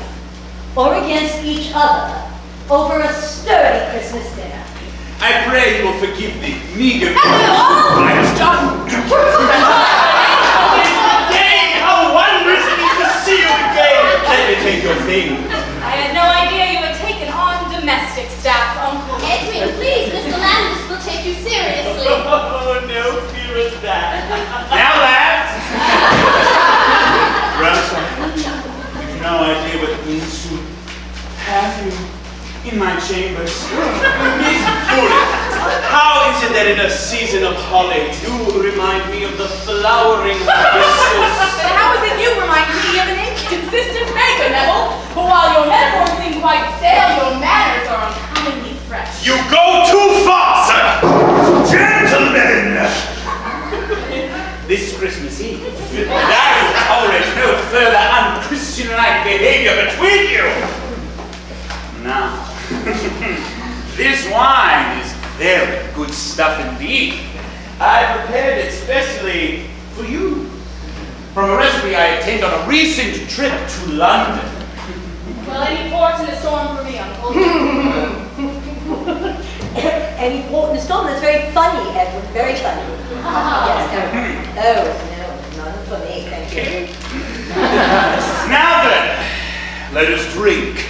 or against each other over a sturdy Christmas dinner. I pray you will forgive the meager. I was done. Yay! How wondrous it is to see you again. Let me take your thing. I had no idea you had taken on domestic staff, Uncle. Edwin, please, Mr. Landless will take you seriously. Oh, no fear of that. Now, lads. Rosa, you've no idea what it means to have you in my chambers. Miss Bullet, how is it that in a season of holly you remind me of the flowering abysses? But how is it you remind me of an inconsistent maker, Neville? But while your metaphors seem quite stale, your manners are uncommonly fresh. You go too far, sir! Gentlemen! This Christmas Eve, I will tolerate no further unchristian-like behavior between you! Now, this wine is very good stuff indeed. I prepared it specially for you. From a recipe I obtained on a recent trip to London. Well, any port in a storm for me, Uncle. Any port in the storm? That's very funny, Edwin. Very funny. Yes, no, not funny. Thank you. Now then, let us drink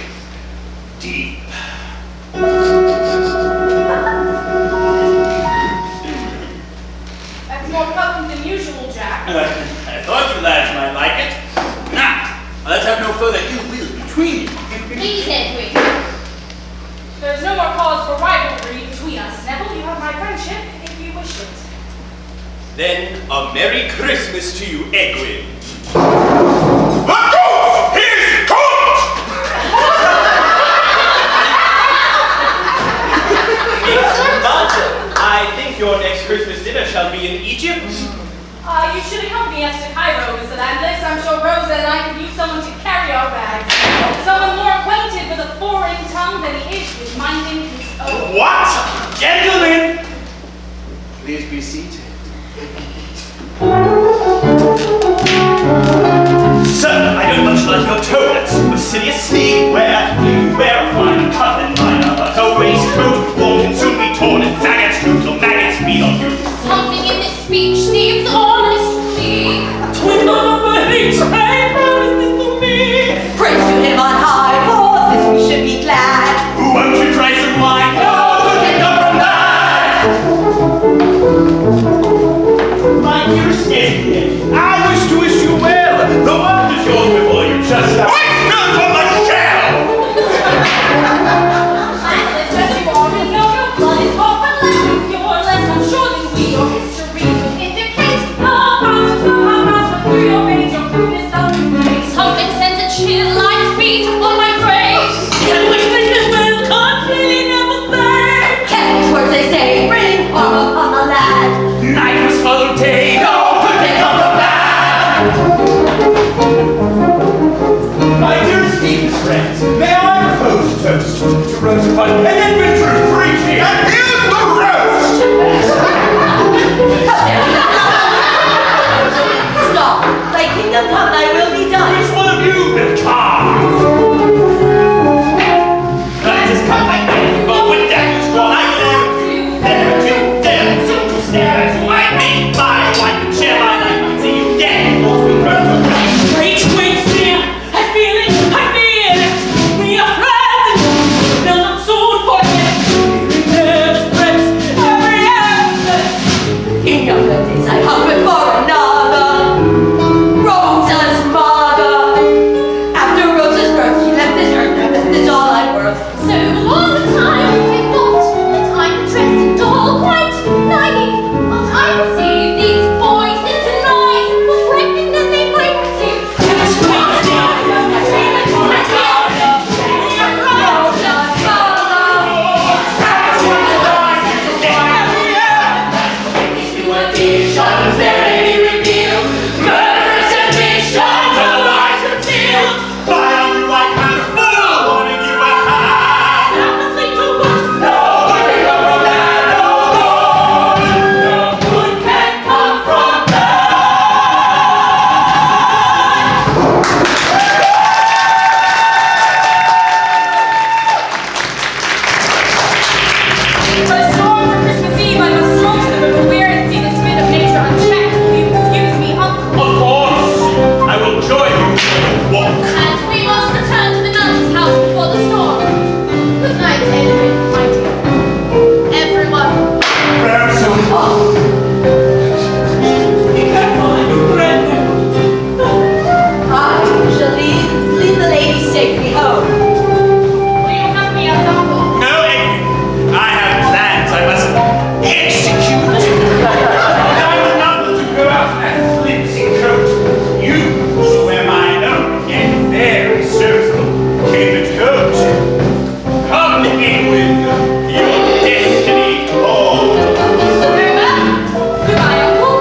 deep. That's more potent than usual, Jack. I thought you lads might like it. Now, let's have no further ill will between you. Please, Edwin. There's no more cause for rivalry between us, Neville. You have my friendship, if you wish it. Then a Merry Christmas to you, Edwin. The goose is cooked! I think your next Christmas dinner shall be in Egypt. You should accompany us to Cairo, Mr. Landless. I'm sure Rosa and I could use someone to carry our bags. Someone more acquainted with a foreign tongue than he is with minding his own. What? Gentlemen, please be seated. Sir, I don't much like your tone. That's superciliously. Where do you wear a fine cut and minor? But a waistcoat won't can soon be torn and faggots too till maggots feed on you. Something in this speech seems ominous to me. Twin on my lips, I promise this to me. Praise to him on high, for this we should be glad. Won't you try some wine? No, who can come from that? My dearest Edwin, I wish to wish you well. The world is yours before you just have. Wait, from the shell! Landless as you are, and know your blood is more but less than pure, less unsure than we. Your history would indicate how passing somehow passed through your veins. Your goodness doesn't say. Something sends a chill like feet on my grave. Can we think it will? Can't really never say. Catch words they say, bring harm upon the lad. Night was followed day, no good can come from that. My dearest Eden's friends, may I propose a toast to Rosa and Edwin Drood for each year? And here's the roast! Stop. Thy kingdom come, thy will be done. Which one of you will carve? But a storm for Christmas Eve, I must stroll to the River Weir and see this bit of nature unchecked. Will you excuse me, uncle? Of course, I will join you for your walk. And we must return to the nun's house before the storm. Good night, Edwin, my dear. Everyone. I shall lead the lady safely home. Will you accompany us, uncle? No, Edwin. I have plans I must execute. I will not let you go out in that flimsy coat. You will wear mine own and very serviceable capered coat. Come, Edwin, your destiny calls. Goodbye, uncle.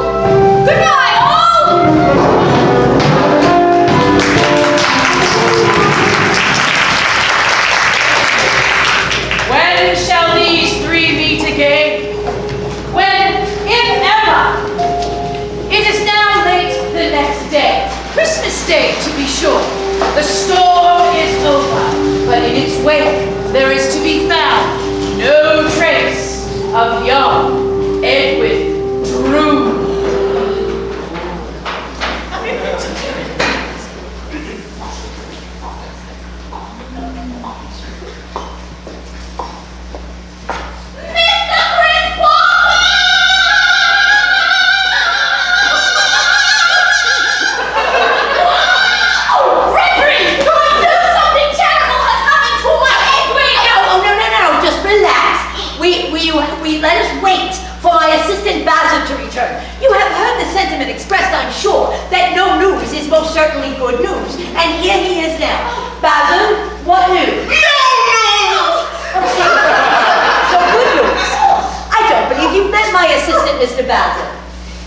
Goodbye, all! When shall these three meet again? When, if ever? It is now late the next day, Christmas Day to be sure. The storm is over, but in its wake there is to be found no trace of young Edwin Drood. Let us wait for my assistant Basil to return. You have heard the sentiment expressed, I'm sure, that no news is most certainly good news. And here he is now. Basil, what news? No news! So good news. I don't believe you've met my assistant, Mr. Basil.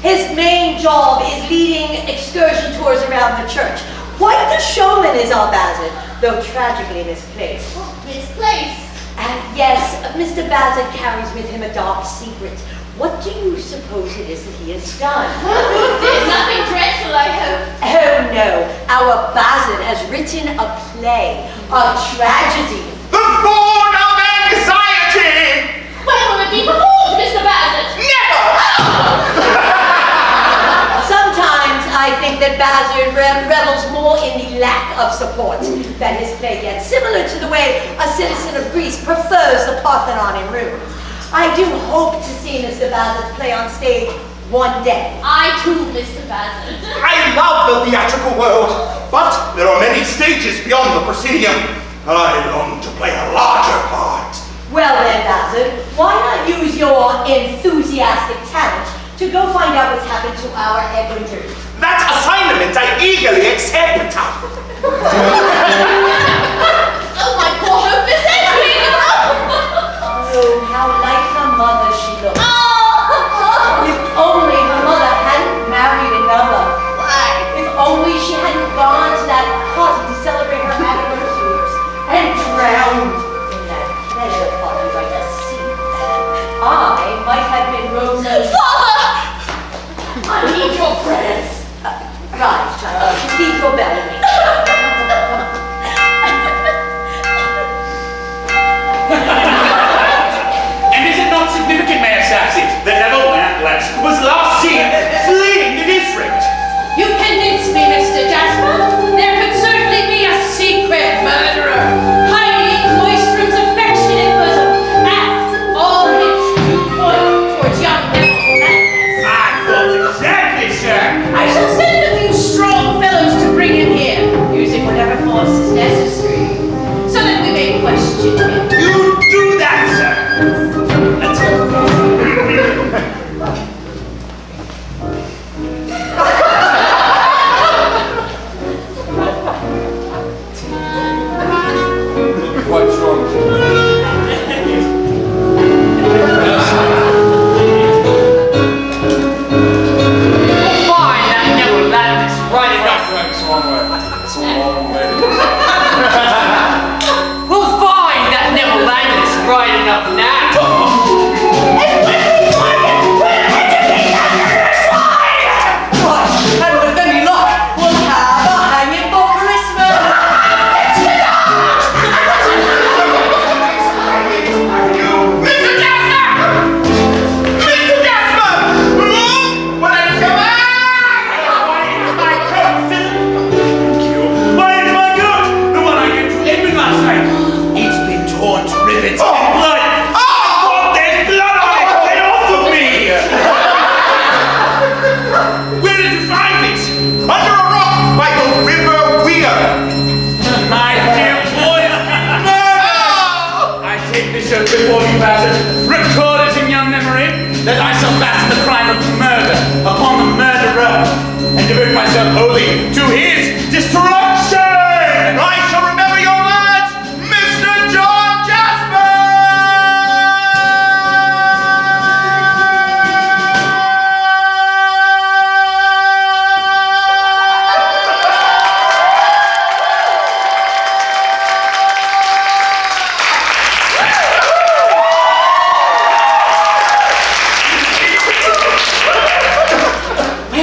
His main job is leading excursion tours around the church. Quite the showman is our Basil, though tragically misplaced. Misplaced. And yes, Mr. Basil carries with him a dark secret. What do you suppose it is that he has done? There's nothing dreadful, I hope. Oh no, our Basil has written a play, a tragedy. The Thorn of Anxiety! When will it be performed, Mr. Bassett? Never! Sometimes I think that Basil revels more in the lack of support that his play gets, similar to the way a citizen of Greece prefers the Parthenon in ruins. I do hope to see Mr. Bassett's play on stage one day. I too, Mr. Bassett. I love the theatrical world, but there are many stages beyond the proscenium, and I long to play a larger part. Well then, Basil, why not use your enthusiastic talent to go find out what's happened to our Edwin Drood? That assignment I eagerly accept. Oh, my poor hopeless Edwin! Oh, how like her mother she looks. Oh! If only her mother hadn't married another. Why? If only she hadn't gone to that party to celebrate her anniversaries and drowned in that pleasure party by the sea. I might have been Rosa. Father! I need your prayers. Rise, child. Cathedral bell in me. And is it not significant, Mayor Sapsea, that Neville Landless was last seen fleeing the district? You convince me, Mr. Jasper. There could certainly be a secret murderer hiding in Cloistrum's affectionate bosom, and all hints do point towards young Neville Landless. I thought exactly, sir. I shall send a few strong fellows to bring him here.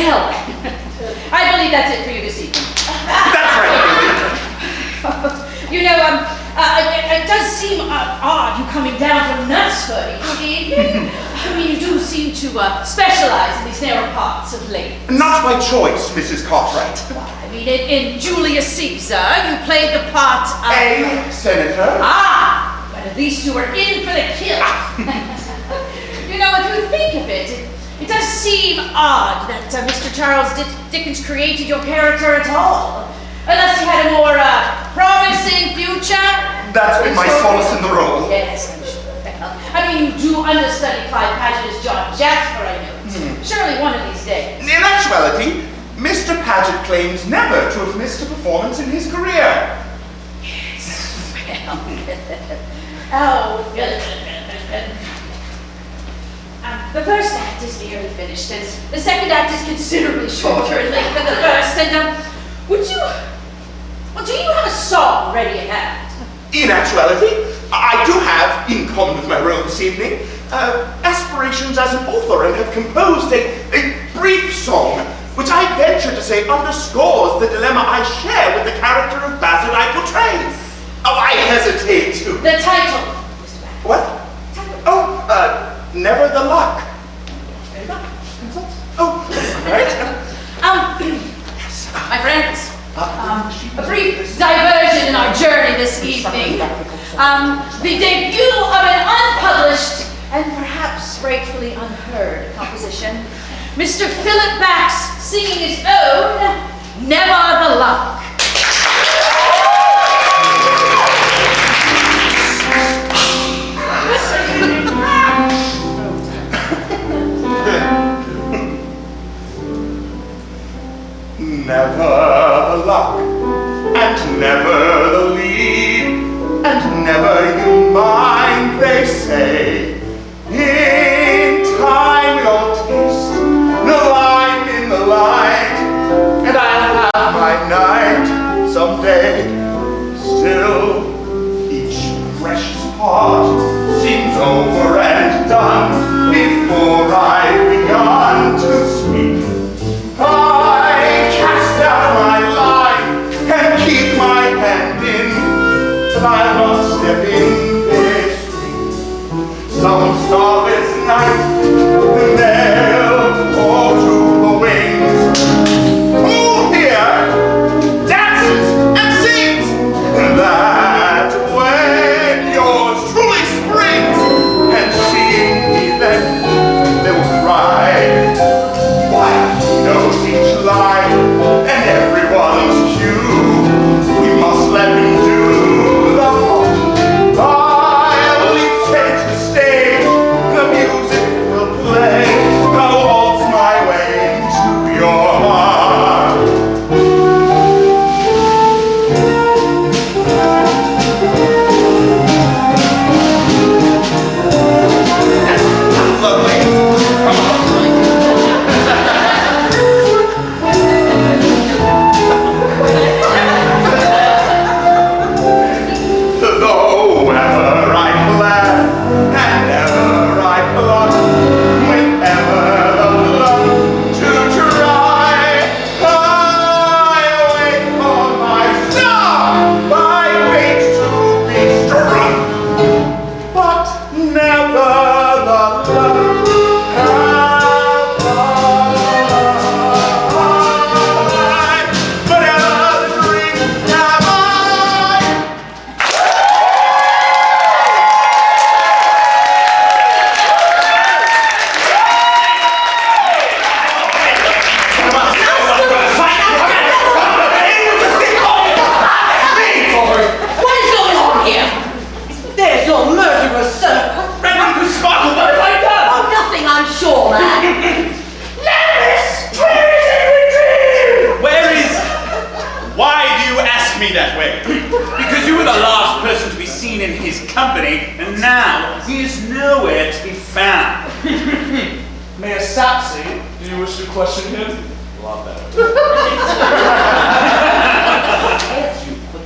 Well, I believe that's it for you this evening. That's right, You know, it does seem odd you coming down from Knutsford each evening. I mean, you do seem to specialize in these narrow parts of late. Not by choice, Mrs. Cartwright. I mean, in Julius Caesar, you played the part of... A senator. Ah! But at least you were in for the kill. You know, if you think of it, it does seem odd that Mr. Charles Dickens created your character at all. Unless he had a more promising future. That's been my solace in the role. Yes, I'm sure. I mean, you do understudy Clive Paget as John Jasper, I know. Surely one of these days. In actuality, Mr. Paget claims never to have missed a performance in his career. Yes. Oh, the first act is nearly finished, and the second act is considerably shorter in length than the first. And do you have a song ready at hand? In actuality, I do have, in common with my role this evening, aspirations as an author, and have composed a brief song, which I venture to say underscores the dilemma I share with the character of Bassett I portray. Oh, I hesitate to... The title, Mr. Bassett. What? Oh, Never the Luck. Oh, right. My friends, a brief diversion in our journey this evening. The debut of an unpublished and perhaps rightfully unheard composition. Mr. Philip Bax singing his own Never the Luck. Never the luck, and never the lead, and never you mind, they say. In time you'll taste the lime in the light, and I'll have my night someday. Still, each precious part seems over and done before I've begun to speak. I cast out my line and keep my hand in, but I must step in this week. Some starless night, they'll fall to the wings. Who here dances and sings? That when yours truly springs, and seeing me then, they will cry. Why? Knows each line and everyone's cue. We must let him do the part. I'll only take the stage. The music will play. I'll waltz my way into your heart. That's lovely. Come on. Though ever I plan and ever I plot, with ever the luck to try, I wait for my star, my fate to be struck, but never the luck have I, but ever the dream have I. What is going on here? There's your murderous son. Oh, nothing, I'm sure, lad. Landless! Where is... Why do you ask me that way? Because you were the last person to be seen in his company, and now he is nowhere to be found. Mayor Sapsea, do you wish to question him? Love that.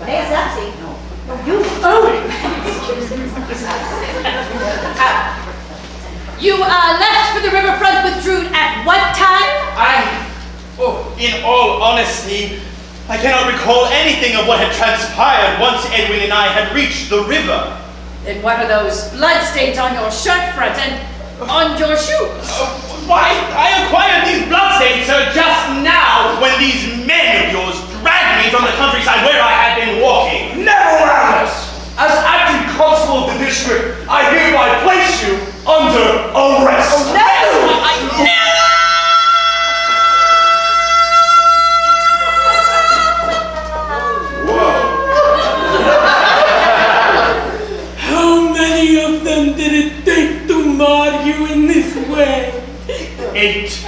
Mayor Sapsea. No, you. You left for the riverfront with Drood at what time? I in all honesty, I cannot recall anything of what had transpired once Edwin and I had reached the river. Then what are those bloodstains on your shirt front and on your shoes? Why, I acquired these bloodstains, sir, just now when these men of yours dragged me from the countryside where I had been walking. Never Landless! As acting constable of the district, I hereby place you under arrest. Oh, no! How many of them did it take to mar you in this way? 18!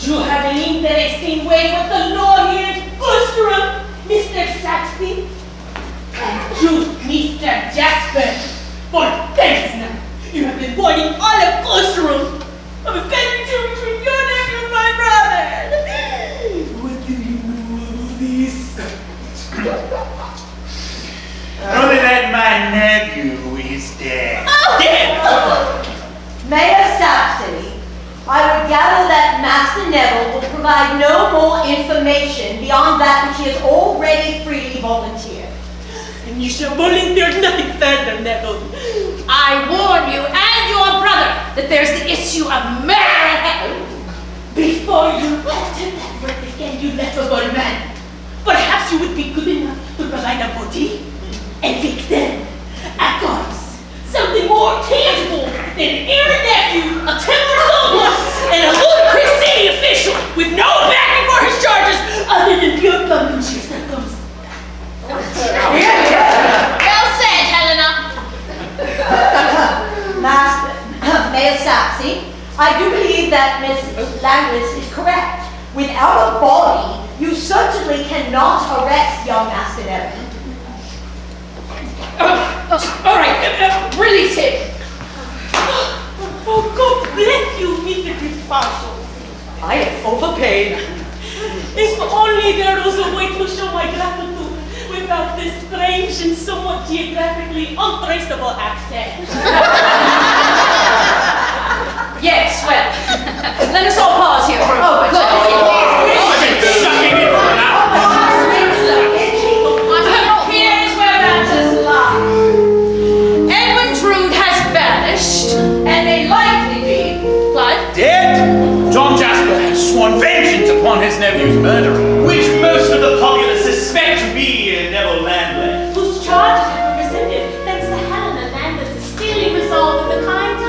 You have an interesting way with the law here in Costorum, Mr. Sapsea. And you, Mr. Jasper, for days now, you have been warning all of Costorum of a connection between your nephew and my brother. What do you know about this? Only that my nephew is dead. Dead! Mayor Sapsea, I would gather that Master Neville will provide no more information beyond that which he has already freely volunteered. And you shall volunteer nothing further, Neville. I warn you and your brother that there's the issue of murder ahead. Before you utter that word again, you laughable man, perhaps you would be good enough to provide a body, a victim, a corpse, something more tangible than an errant nephew, a temper soldier, and a ludicrous city official with no backing for his charges other than pure bungleship that comes. Well said, Helena. Master, Mayor Sapsea, I do believe that Miss Landless is correct. Without a body, you certainly cannot arrest young Master Neville. All right, release him. Oh, God bless you, Mr. Prysock. I am overpaid. If only there was a way to show my gratitude without this strange and somewhat geographically untraceable accent. Yes, well, let us all pause here for a moment. Here is where matters lie. Edwin Drood has vanished, and may likely be, Clive? Dead? John Jasper has sworn vengeance upon his nephew's murderer. Which most of the populace suspect to be Neville Landless. Whose charges have been presented thanks to Helena Landless' steely resolve in the kindly.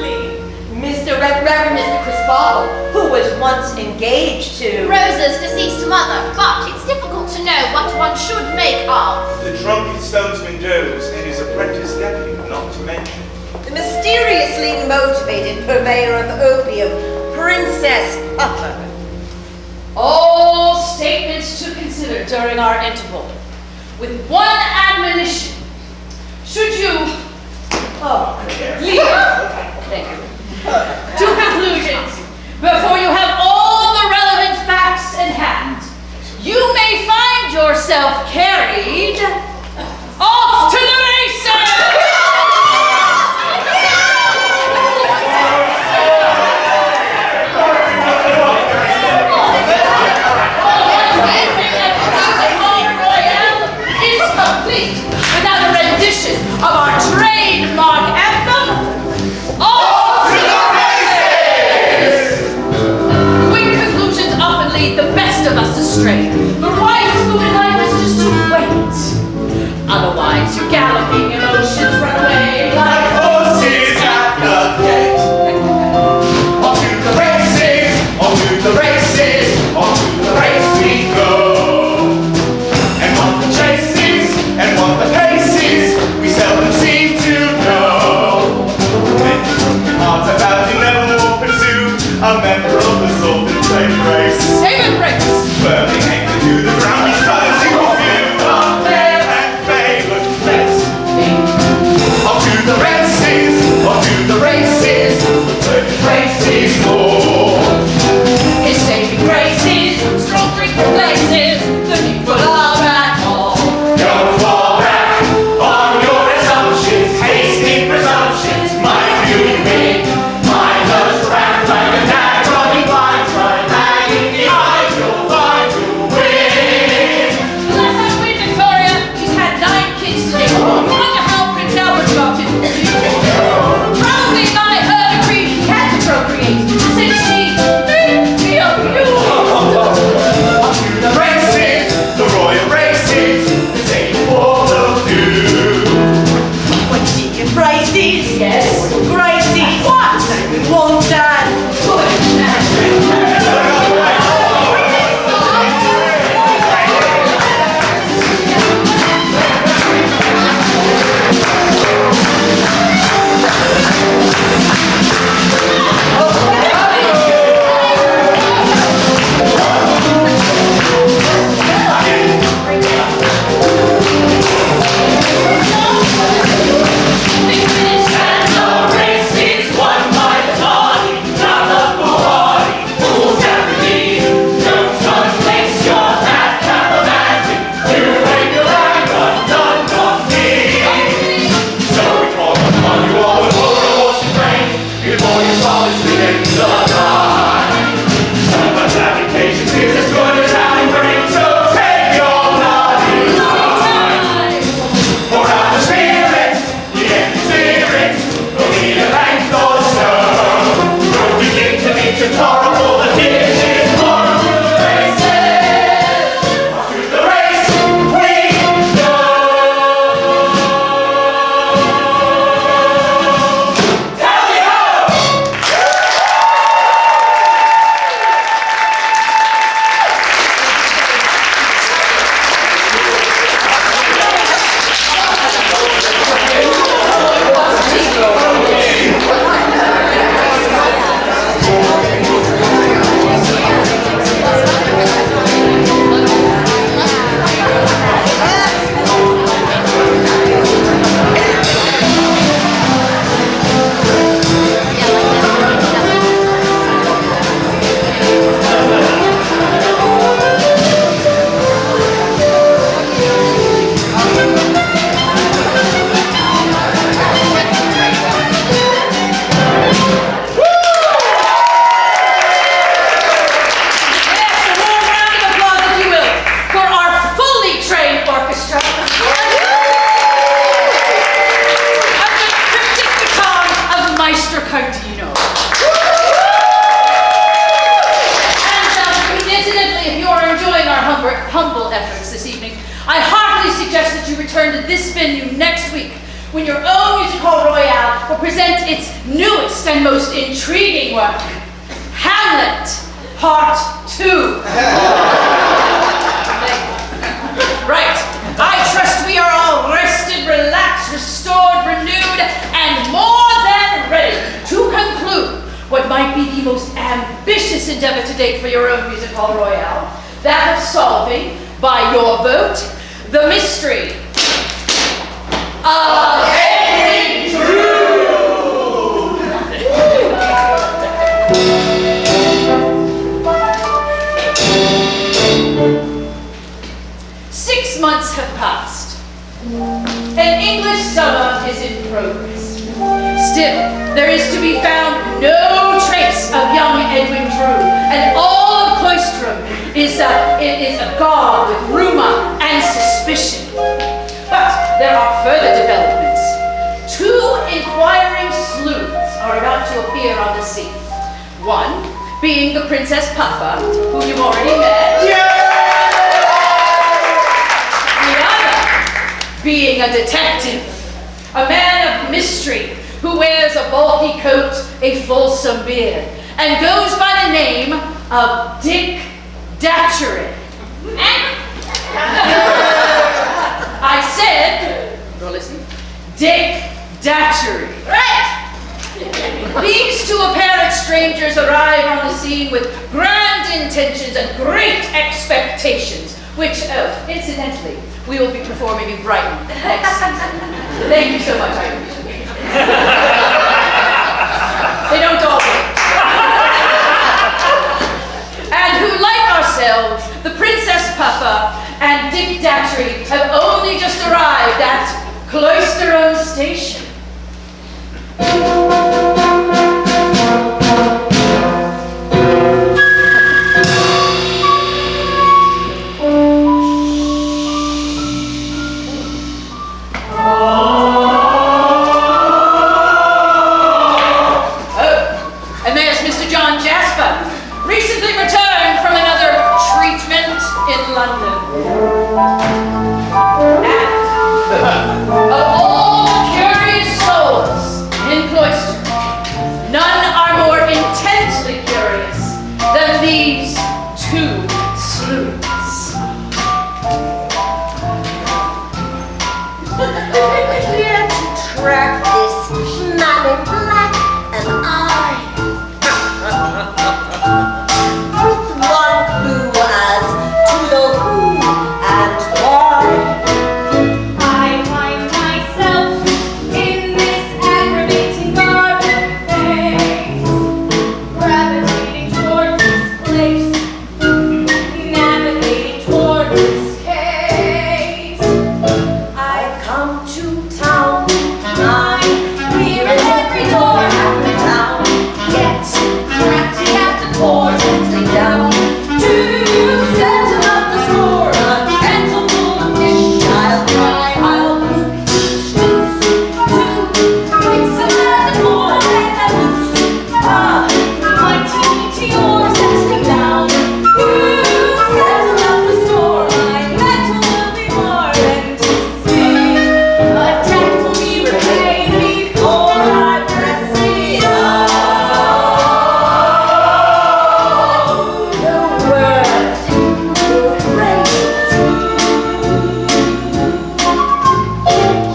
Reverend Mr. Cevallos, who was once engaged to Rosa's deceased mother, but it's difficult to know what one should make of. The drunken stonesman Doze and his apprentice deputy, not to mention. the mysteriously motivated purveyor of opium, Princess Puffer. All statements to consider during our interval, with one admonition. Should you leave, thank you, to conclusions before you have all the relevant facts in hand, you may find yourself carried off to the races! Hall Royale is complete without a rendition of our trademark anthem. Off to the races! Quick conclusions often lead the best of us astray. The wisest move in life is just to wait. Otherwise, your galloping emotions run away like Horses at the gate. On to the races, on to the races, on to the race we go. And what the chase is, and what the pace is, we seldom see when your own music hall royale will present its newest and most intriguing work, Hamlet, Part 2. Right. I trust we are all rested, relaxed, restored, renewed, and more than ready to conclude what might be the most ambitious endeavor to date for your own music hall royale, that of solving, by your vote, the mystery of Edwin Drood. 6 months have passed. An English summer is in progress. Still, there is to be found no trace of young Edwin Drood, and all of Cloisterham is agog with rumor and suspicion. But there are further developments. 2 inquiring sleuths are about to appear on the scene. One being the Princess Puffer, who you've already met. The other being a detective, a man of mystery, who wears a bulky coat, a fulsome beard, and goes by the name of Dick Datchery. I said, go listen, Dick Datchery. Right! These 2 apparent strangers arrive on the scene with grand intentions and great expectations, which, incidentally, we will be performing in Brighton next season. Thank you so much, I appreciate it. They don't all do. And who, like ourselves, the Princess Puffer and Dick Datchery, have only just arrived at Cloisterham Station. Jasper, recently returned from another treatment in London. And of all curious souls in Cloister, none are more intensely curious than these 2 sleuths. We're here to track this man in black, and with one clue as to the who and why. I find myself in this aggravating garden phase, gravitating towards this place, navigating towards this case. I've come to town, I'm here at every door half the town, yet crafty at the core, settling down to settle up the score. A kettle full of fish, I'll fry, I'll cook, schmooze, mix some at the core, let them loose. Ah, my teeny oars settling down to settle up the score. My metal will be more than to see. A debt will be repaid before I press it on. The worth will raise.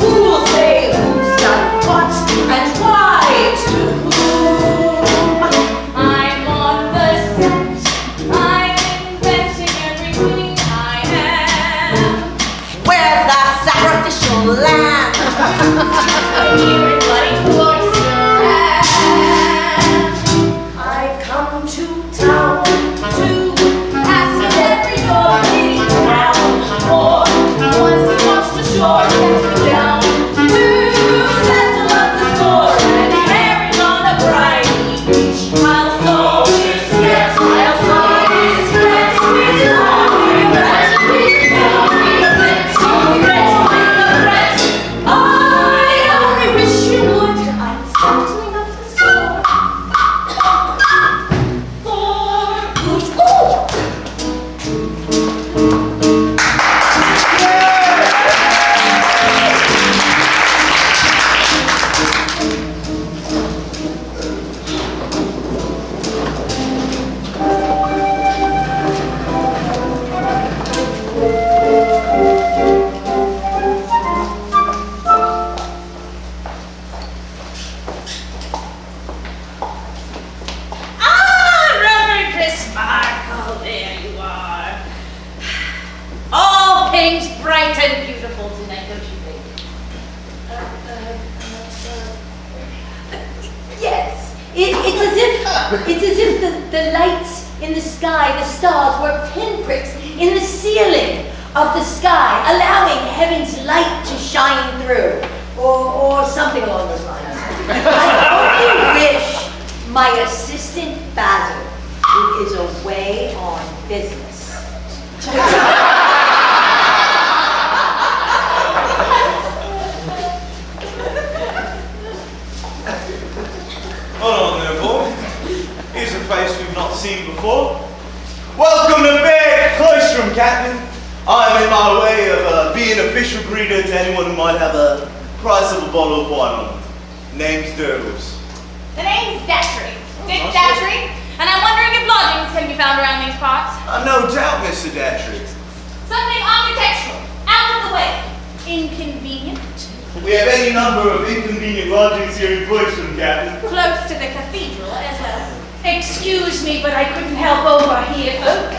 Who'll say who's done what and why to whom? I'm on the set, I'm inventing everything I am. Where's the sacrificial lamb? Here in bloody Cloisterham. I've come to town to Ask at every door, getting around. Or once he washed ashore, settling down to settle up the score. and married on a briny beach. I'll solve this yet, I'll solve this yet. With love and rest, with no regret, with no regret. I only wish It's as if the lights in the sky, the stars, were pinpricks in the ceiling of the sky, allowing heaven's light to shine through, or something along those lines. I only wish my assistant Basil, who is away on business. Hold on there, boy. Here's a face we've not seen before. Welcome to Bed Cloistrom, Captain. I'm in my way of being official greeter to anyone who might have a price of a bottle of wine on them. Name's Durdles. The name's Datchery. Dick Datchery. And I'm wondering if lodgings can be found around these parts. No doubt, Mr. Datchery. Something architectural, out of the way. Inconvenient. We have any number of inconvenient lodgings here in Cloistrom, Captain. Close to the cathedral as well. Excuse me, but I couldn't help overhear. Oh,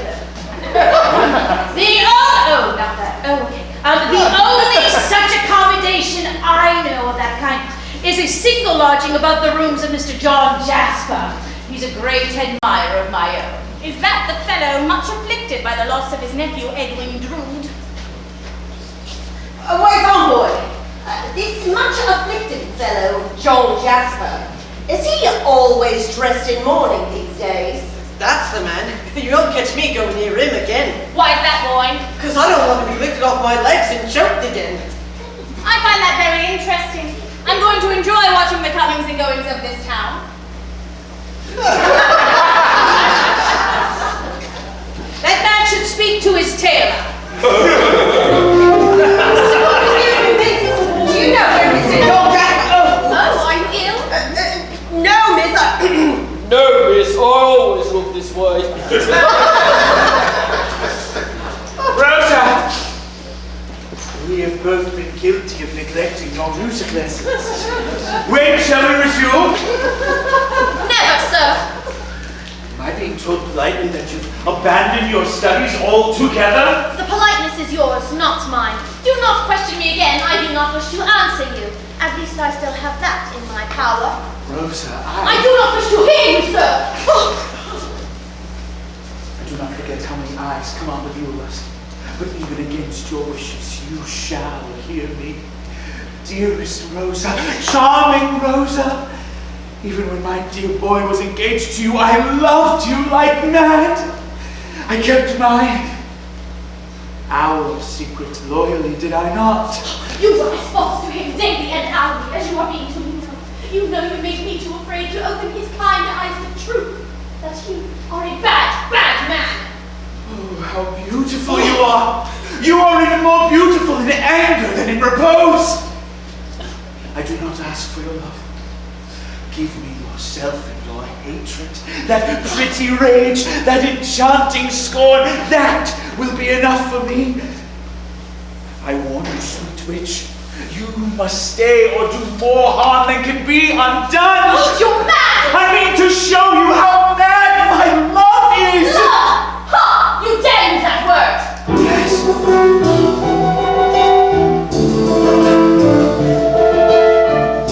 hello. Not that. Oh, okay. The only such accommodation I know of that kind is a single lodging above the rooms of Mr. John Jasper. He's a great admirer of my own. Is that the fellow much afflicted by the loss of his nephew Edwin Drood? Wait on, boy. This much afflicted fellow, John Jasper, is he always dressed in mourning these days? That's the man. You won't catch me going near him again. Why is that, boy? Because I don't want to be lifted off my legs and choked again. I find that very interesting. I'm going to enjoy watching the comings and goings of this town. That man should speak to his tailor. Do you know where Mr. John Jasper? Oh, are you ill? No, miss. No, miss, I always look this way. Rosa! We have both been guilty of neglecting your music lessons. When shall we resume? Never, sir. Am I being told politely that you've abandoned your studies altogether? The politeness is yours, not mine. Do not question me again. I do not wish to answer you. At least I still have that in my power. Rosa, I do not wish to hear you, sir. I do not forget how many eyes come on the viewers, but even against your wishes, you shall hear me. Dearest Rosa, charming Rosa, even when my dear boy was engaged to you, I loved you like mad. I kept our secret loyally, did I not? You were false to him daily and hourly, as you are being to me now. You know you make me too afraid to open his kind eyes to truth, that you are a bad, bad man. Oh, how beautiful you are! You are even more beautiful in anger than in repose! I do not ask for your love. Give me yourself and your hatred, that pretty rage, that enchanting scorn, that will be enough for me. I warn you, sweet witch, you must stay or do more harm than can be undone. Oh, you're mad! I mean to show you how mad my love is! Love! Ha! You dare use that word! Yes.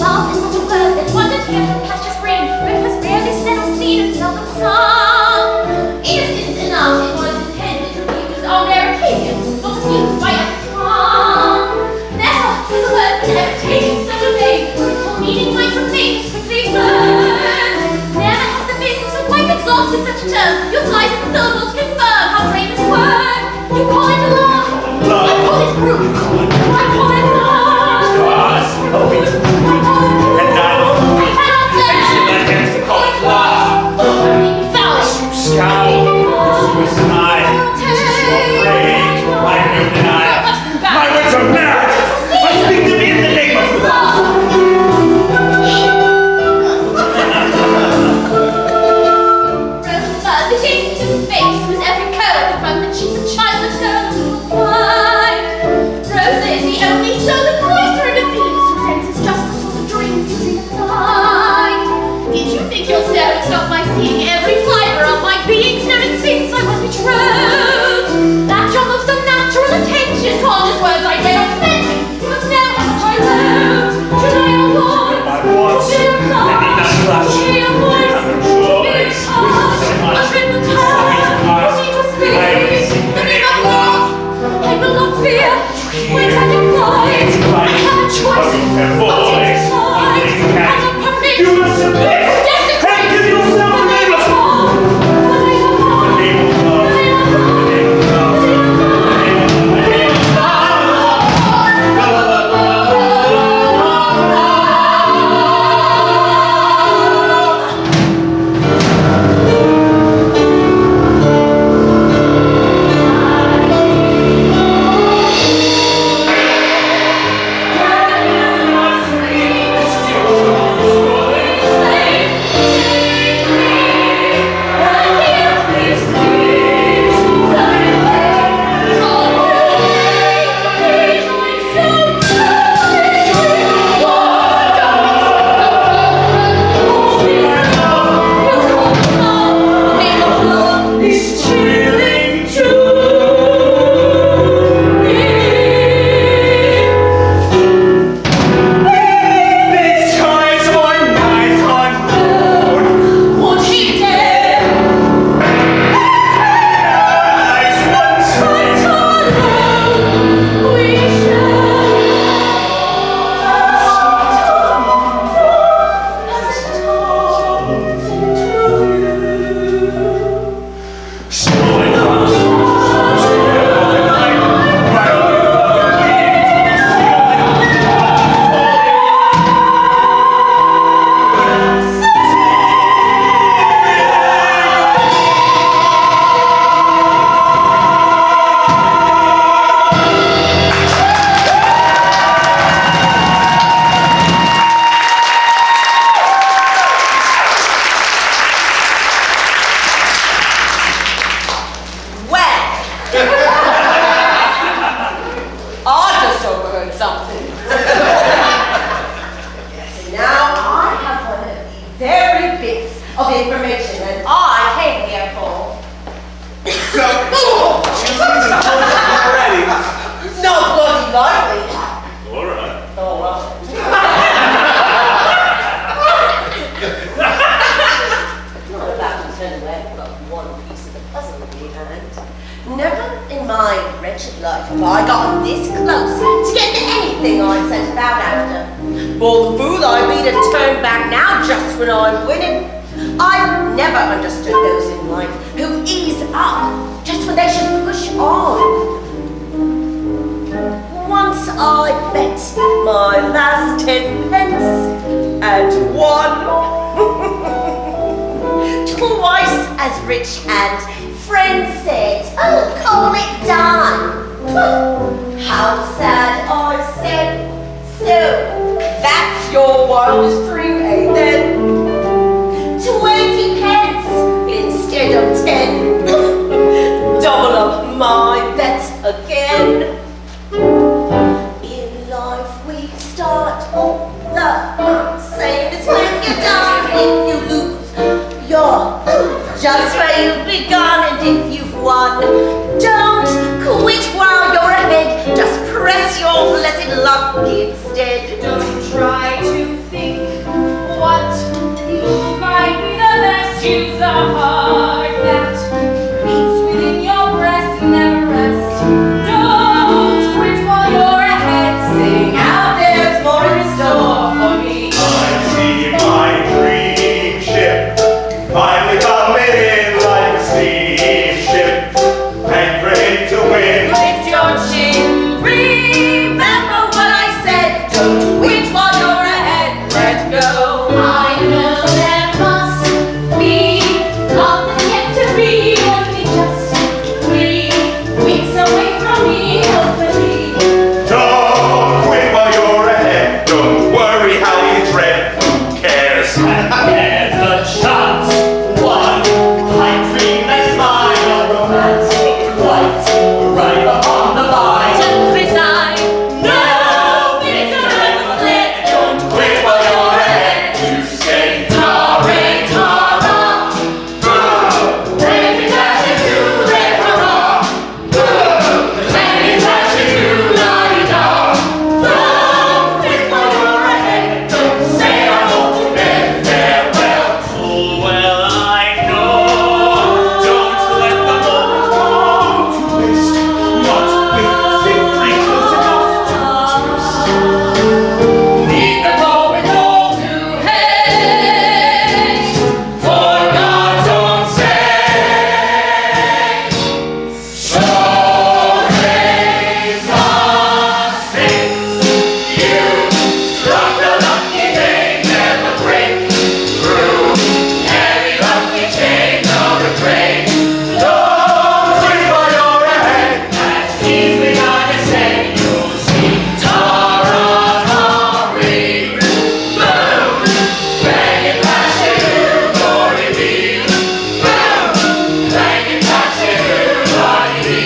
Love is not a word that wandered here from pasture spring, where it was rarely said or seen and seldom sung. Innocent enough it was intended to be used on rare occasions, not abused by every tongue. Therefore, with a word never taken so vague, its meaning might remain as quickly learned. Never has there been so quite exhausted such a term myself if I gotten this close to getting anything I set about after. Well, the fool I be to turn back now just when I'm winning. I've never understood those in life who ease up just when they should push on. Once I bet my last 10 pence and won. Twice as rich and friends said, oh, call it done. How sad I said. So, that's your wildest dream, eh then? 20 pence instead of 10. Double up my bet again. In life we start all the same as when you die. If you lose, you're just where you've begun. And if you've won, don't quit while you're ahead. Just press your blessed luck instead. Don't try to think what might be the best. Use the heart that beats within your breast. Never rest. Don't quit while you're ahead. Sing out, there's more in store for me. I see my dream ship finally coming in like a steamship, anchoring to wind. Lift your chin. Remember what I said. Don't quit while you're ahead. Let go. I know there must be nothing yet to be, only just 3 weeks away from me, hopefully. Don't quit while you're ahead. Don't worry how you tread. Who cares? And there's the chance. One pipe dream that's mine, a romance quite right upon the vine. Don't resign. No bitter ever fled. Don't quit while you're ahead. You say ta-re, ta-ra. When you dash it through, let hurrah. When you dash it through, la-di-da. Don't quit while you're ahead. Don't say I want to bid farewell. Full well I know. Don't let the moment go to waste. Not with victory close enough to taste. Lead the moment all to haste. For God's own sake. So raise the stakes. You struck the lucky vein, never break through. Heavy lucky chain, no refrain. Don't quit while you're ahead. As easily I can say, you'll see ta-ra-ta-ree. Boom! Bang and crash it, glory be. Boom! Bang and crash it, glory be.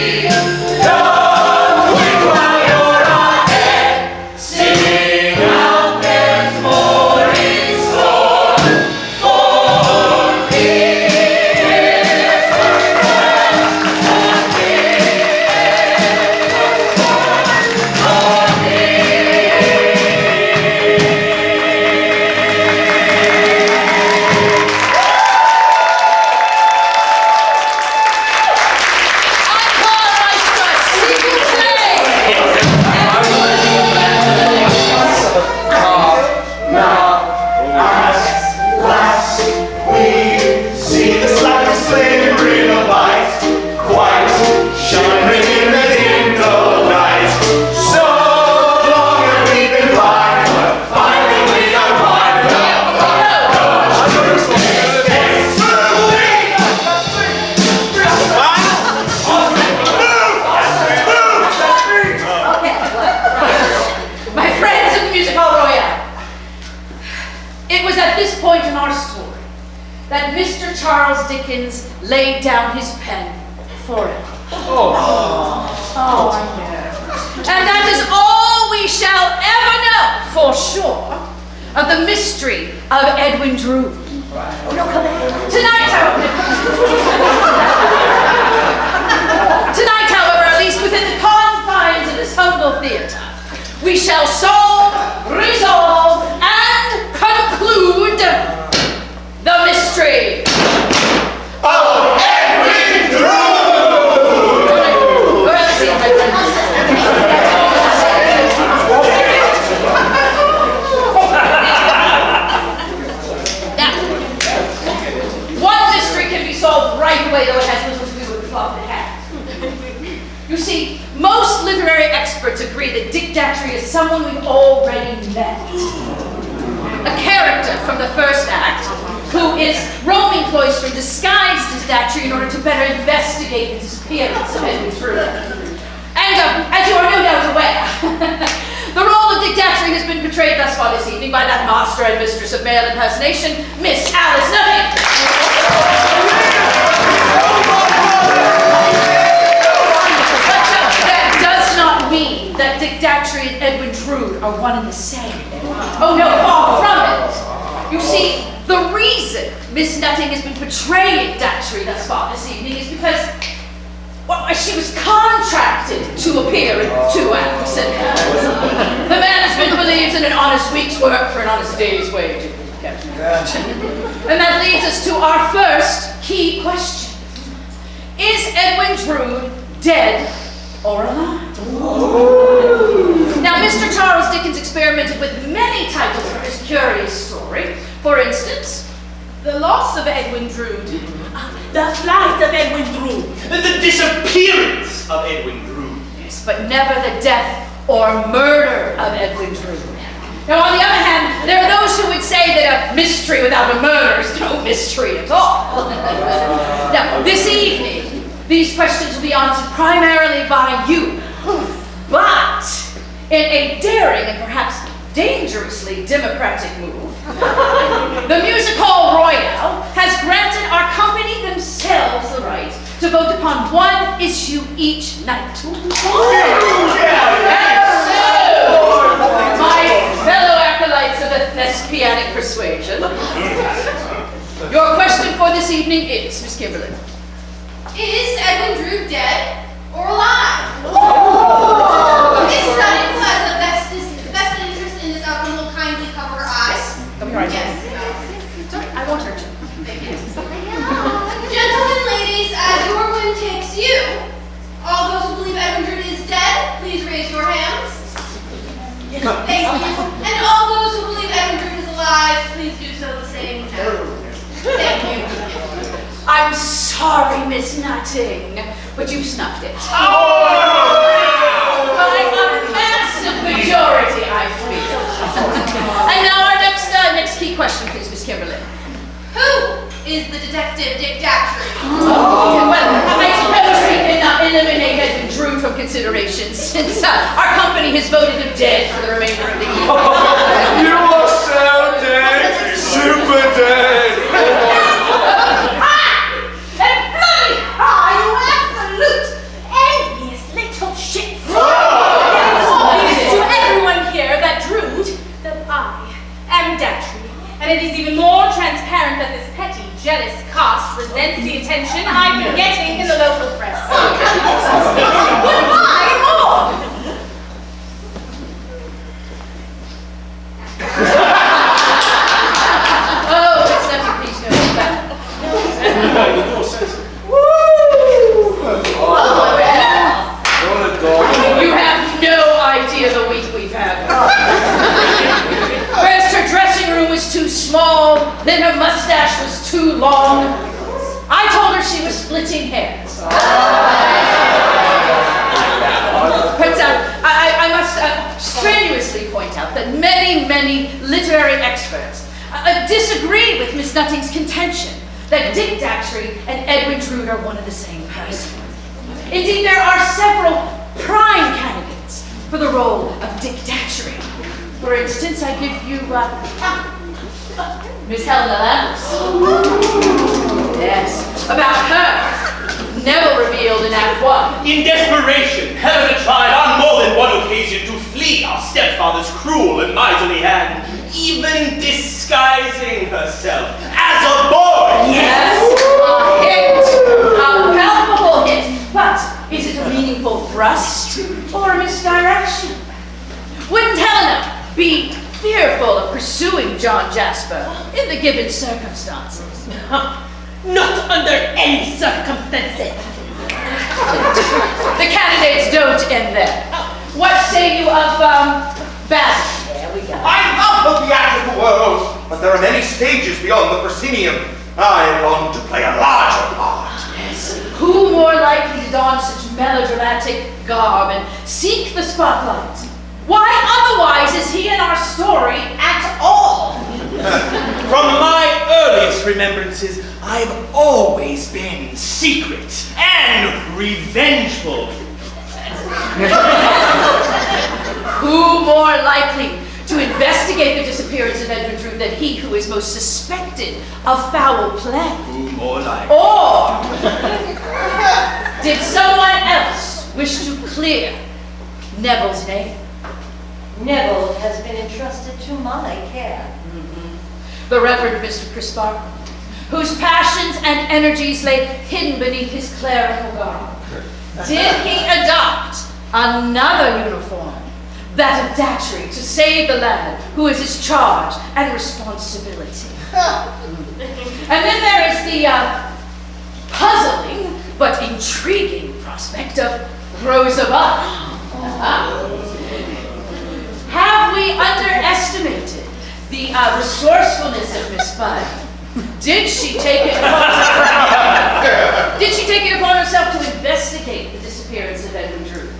Don't quit while you're ahead. Sing out, there's more in store for me. Last we see the slightest flavor in a bite, quite shimmering in the dim of night. So long have we been blind, but finally we are wide. My friends of the music Hall Royale, it was at this point in our story that Mr. Charles Dickens laid down his pen forever. Oh, I know. And that is all we shall ever know for sure of the mystery of Edwin Drood. Tonight, however, at least within the confines of this humble theatre, we shall solve, resolve, and conclude the mystery of Edwin Drood! Go have a seat, my friend. someone we've already met. A character from the first act who is roaming cloister disguised as Datchery in order to better investigate the disappearance of Edwin Drood. And as you are no doubt aware, the role of Dick Datchery has been portrayed thus far this evening by that master and mistress of male impersonation, Miss Alice Nutting. That does not mean that Dick Datchery and Edwin Drood are one and the same. Oh no, far from it. You see, the reason Miss Nutting has been portraying Datchery thus far this evening is because, well, she was contracted to appear in 2 acts, and the management believes in an honest week's work for an honest day's wage. And that leads us to our first key question. Is Edwin Drood dead or alive? Now, Mr. Charles Dickens experimented with many titles for his curious story. For instance, The Loss of Edwin Drood. The Flight of Edwin Drood. The disappearance of Edwin Drood. yes, but never the death or murder of Edwin Drood. Now, on the other hand, there are those who would say that a mystery without a murder is no mystery at all. Now, this evening, these questions will be answered primarily by you. But, in a daring and perhaps dangerously democratic move, the Music Hall Royale has granted our company themselves the right to vote upon one issue each night. And so, my fellow acolytes of the thespianic persuasion, your question for this evening is, Miss Kimberly. Is Edwin Drood dead or alive? Miss Nutting, who has a vested interest in this outcome, will kindly cover her eyes. Come here, Yes. Sorry, I won't hurt you. Gentlemen, ladies, as your whim takes you, all those who believe Edwin Drood is dead, please raise your hands. Thank you. And all those who believe Edwin Drood is alive, please do so the same now. Thank you. I'm sorry, Miss Nutting, but you snuffed it. By a massive majority, I feel. And now our next key question, please, Miss Kimberly. Who is the detective Dick Datchery? Well, I suppose we cannot eliminate Edwin Drood from consideration since our company has voted him dead for the remainder of the year. You are so dead, super dead. You absolute envious little shit. It is obvious to everyone here that I am Datchery. And it is even more transparent that this petty, jealous caste resents the attention I've been getting in the local press. Oh, Miss Nutting, please know that. You have no idea the week we've had. First, her dressing room was too small, then her mustache was too long. I told her she was splitting hairs. But I must strenuously point out that many literary experts disagree with Miss Nutting's contention that Dick Datchery and Edwin Drood are one and the same person. Indeed, there are several prime candidates for the role of Dick Datchery. For instance, I give you Miss Helena Landless. Yes, about her, never revealed in Act 1. In desperation, Helena tried on more than one occasion to flee our stepfather's cruel and miserly hand, even disguising herself as a boy. Yes, a hit, a palpable hit. But is it a meaningful thrust or a misdirection? Wouldn't Helena be fearful of pursuing John Jasper in the given circumstances? Not under any circumstances. The candidates don't end there. What say you of Basil? There we go. I love the theatrical world, but there are many stages beyond the proscenium. I long to play a larger part. Yes. Who more likely to don such melodramatic garb and seek the spotlight Why otherwise is he in our story at all? From my earliest remembrances, I've always been secret and revengeful. Who more likely to investigate the disappearance of Edwin Drood than he who is most suspected of foul play? Who more like? Or did someone else wish to clear Neville's name? Neville has been entrusted to my care. The Reverend Mr. Crisparkle, whose passions and energies lay hidden beneath his clerical garb. Did he adopt another uniform, that of Datchery, to save the lad who is his charge and responsibility? And then there is the puzzling but intriguing prospect of Rosa. Have we underestimated the resourcefulness of Miss Bud? Did she take it upon herself to investigate the disappearance of Edwin Drood?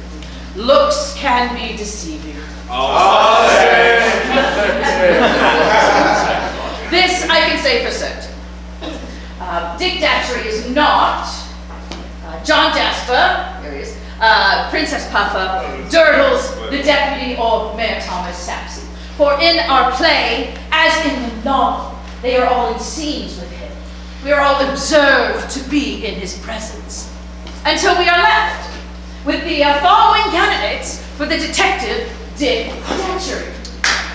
Looks can be deceiving. This I can say for certain. Dick Datchery is not John Jasper, here he is, Princess Puffer, Durdles, the deputy, or Mayor Thomas Sapsea. For in our play, as in the novel, they are all in scenes with him. We are all observed to be in his presence. Until we are left with the following candidates for the detective, Dick Datchery.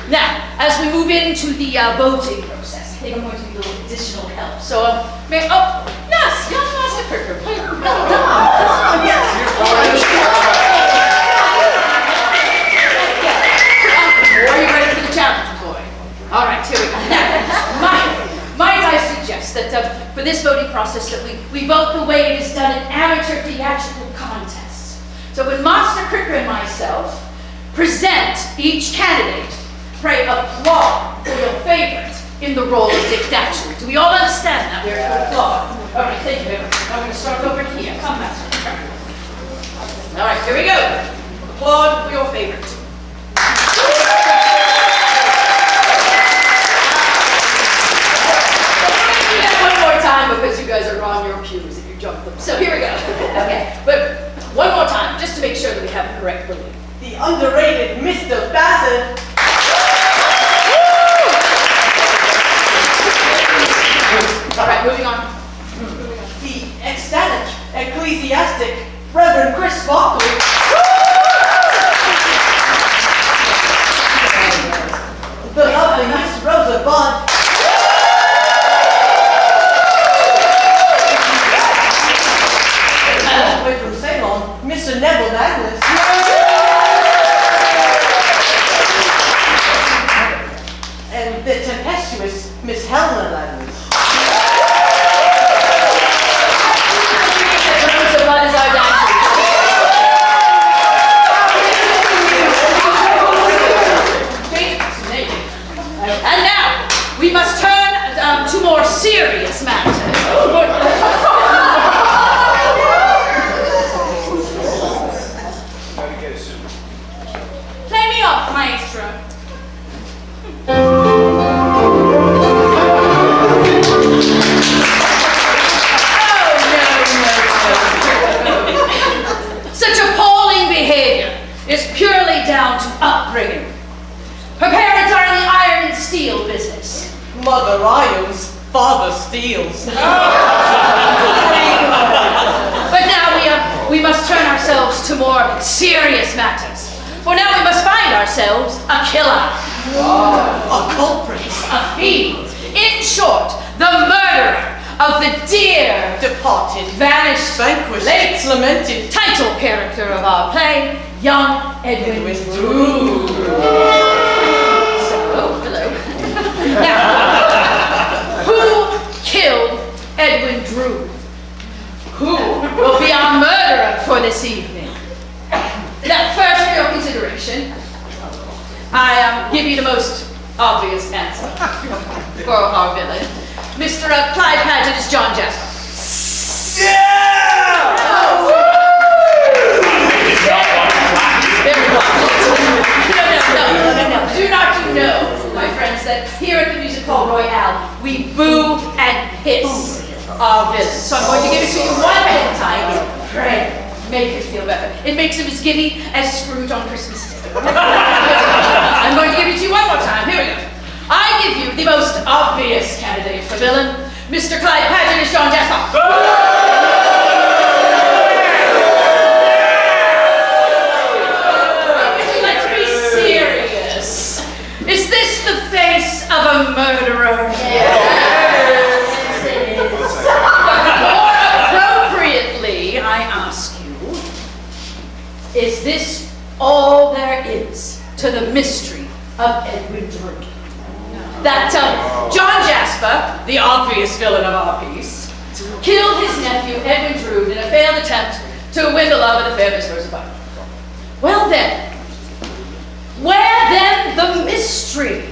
Now, as we move into the voting process, I think I'm going to need a little additional help. So, yes, young Master Kirker. Are you ready for the challenge, boy? All right, here we go. Now, might I suggest that for this voting process that we vote the way it is done in amateur theatrical contests. So when Master Kirker and myself present each candidate, pray applaud for your favorite in the role of Dick Datchery. Do we all understand that? We're to applaud. All right, thank you very much. I'm going to start over here. Come, Master Kirker. All right, here we go. Applaud for your favorite. One more time because you guys are on your pews and you jumped them. So here we go. Okay, but one more time, just to make sure that we have the correct belief. The underrated Mr. Bassett. All right, moving on. The ecstatic ecclesiastic Reverend Chris Buckley. The lovely Miss Rosa Budd. All the way from Ceylon, Mr. Neville Landless. And the tempestuous Miss Helena Landless. Rosa Budd is our Datchery. And now, we must turn to more serious matters. Play me off, maestro. Such appalling behavior is purely down to upbringing. Her parents are in the iron and steel business. Mother irons, father steals. But now we must turn ourselves to more serious matters. For now we must find ourselves a killer. A culprit. A fiend. In short, the murderer of the dear, Departed, vanished, vanquished, late, lamented, title character of our play, young Edwin Drood. So, hello. Now, who killed Edwin Drood? Who will be our murderer for this evening? Now, first, for your consideration, I give you the most obvious answer for our villain. Mr. Clive Paget is John Jasper. Yeah! Very well. movies at Hall Royale, we boo and hiss our villains. So I'm going to give it to you one more time. Pray, make it feel better. It makes him as giddy as Scrooge on Christmas Day. I'm going to give it to you one more time. Here we go. I give you the most obvious candidate for villain, Mr. Clive Paget as John Jasper. Would you like to be serious? Is this the face of a murderer? Yes. More appropriately, I ask you, is this all there is to the mystery of Edwin Drood? That John Jasper, the obvious villain of our piece, killed his nephew Edwin Drood in a failed attempt to win the love of the fair Miss Rosa. Well then, where then the mystery?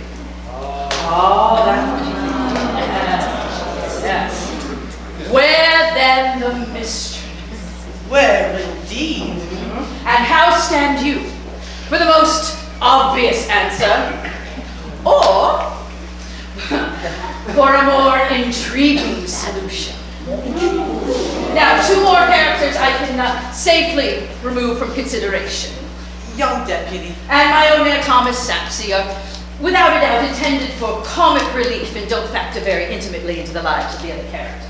Oh, that one. Yes. Where then the mystery? Where indeed? And how stand you for the most obvious answer? Or for a more intriguing solution? Now, two more characters I can safely remove from consideration. Young deputy. And my own man, Thomas Sapsea, without a doubt intended for comic relief and don't factor very intimately into the lives of the other characters.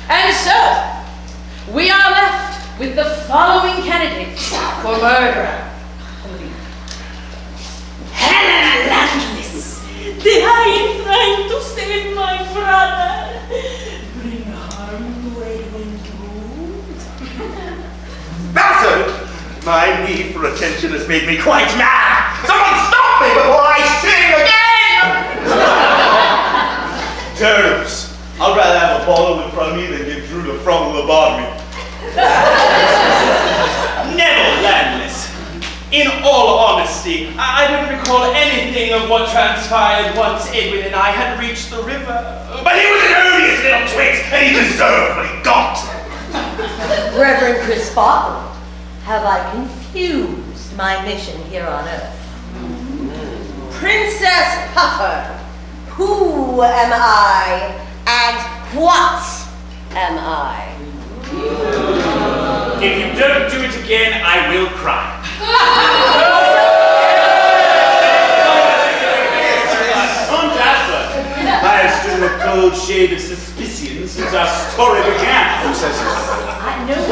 And so, we are left with the following candidates for murder. Helena Landless! Did I am trying to save my brother? Bring harm to Edwin Drood? Bastard! My need for attention has made me quite mad! Someone stop me before I sing again! Turnips. I'd rather have a bottle in front of me than give Drew the front lobotomy. Never, Landless. In all honesty, I don't recall anything of what transpired once Edwin and I had reached the river. But he was an odious little twit, and he deserved what he got! Reverend Chris Bartle, have I confused my mission here on Earth? Princess Puffer, who am I and what am I? If you don't do it again, I will cry. John Jasper, I have stood in a cold shade of suspicion since our story began. Who says this? I know.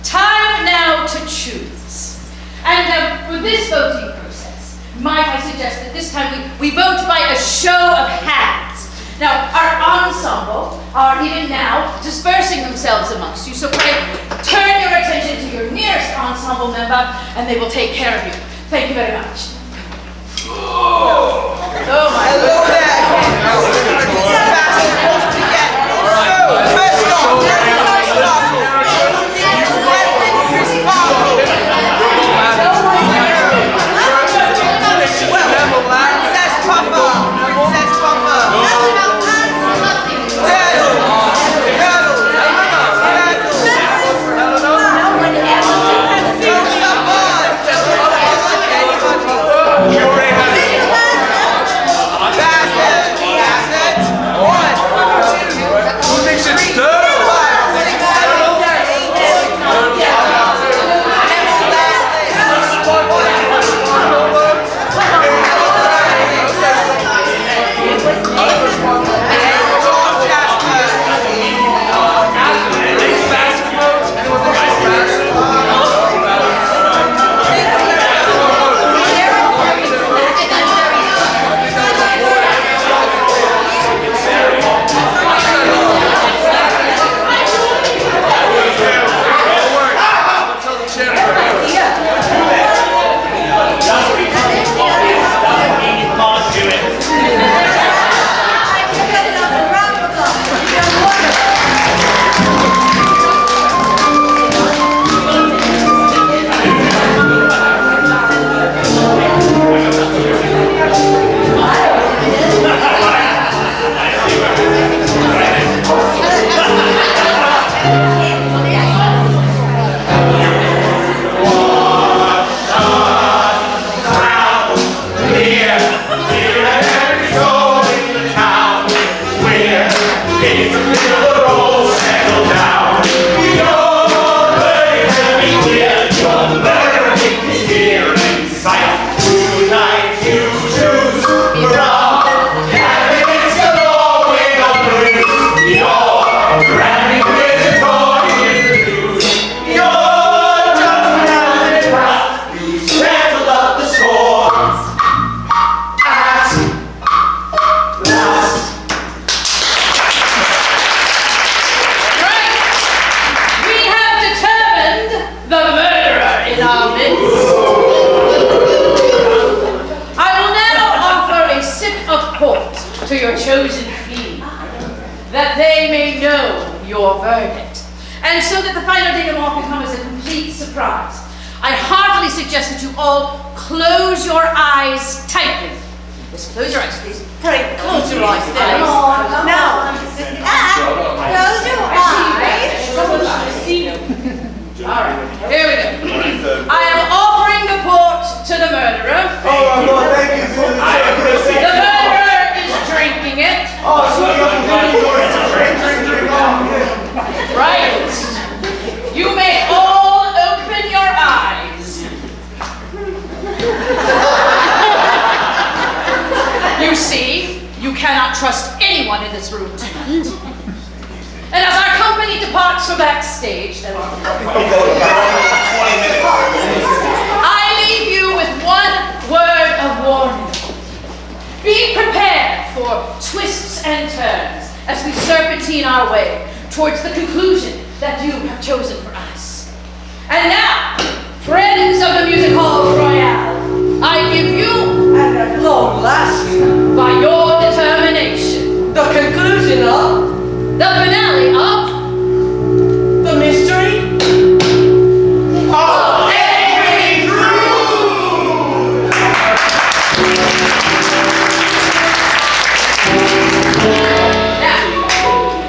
Time now to choose. And for this voting process, might I suggest that this time we vote by a show of hands. Now, our ensemble are even now dispersing themselves amongst you, so pray turn your attention to your nearest ensemble member, and they will take care of you. Thank you very much. Oh my Lord. to your chosen few, that they may know your verdict, and so that the final denouement becomes a complete surprise. I heartily suggest that you all close your eyes tightly. Just close your eyes, please. Pray, close your eyes then. Now. Close your eyes. All right, here we go. I am offering the port to the murderer. Oh, Lord, thank you. The murderer is drinking it. Oh, Right. You may all open your eyes. You see, you cannot trust anyone in this room tonight. And as our company departs from backstage, I leave you with one word of warning. Be prepared for twists and turns as we serpentine our way towards the conclusion that you have chosen for us. And now, friends of the Music Hall Royale, I give you, And at long last, by your determination, the conclusion of the finale of the mystery of Edwin Drood! Now,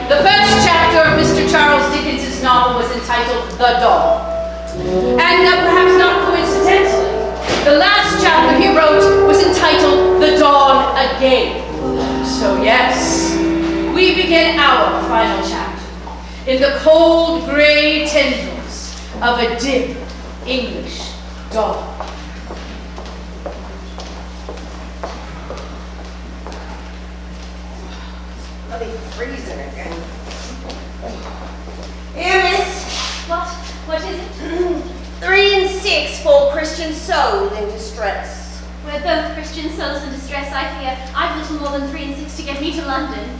the first chapter of Mr. Charles Dickens' novel was entitled The Dawn. And perhaps not coincidentally, the last chapter he wrote was entitled The Dawn Again. So yes, we begin our final chapter in the cold gray tendrils of a dim English dawn. Bloody freezing again. Here, miss. What is it? 3 and 6 for Christian soul in distress. We're both Christian souls in distress, I fear. I've little more than 3 and 6 to get me to London.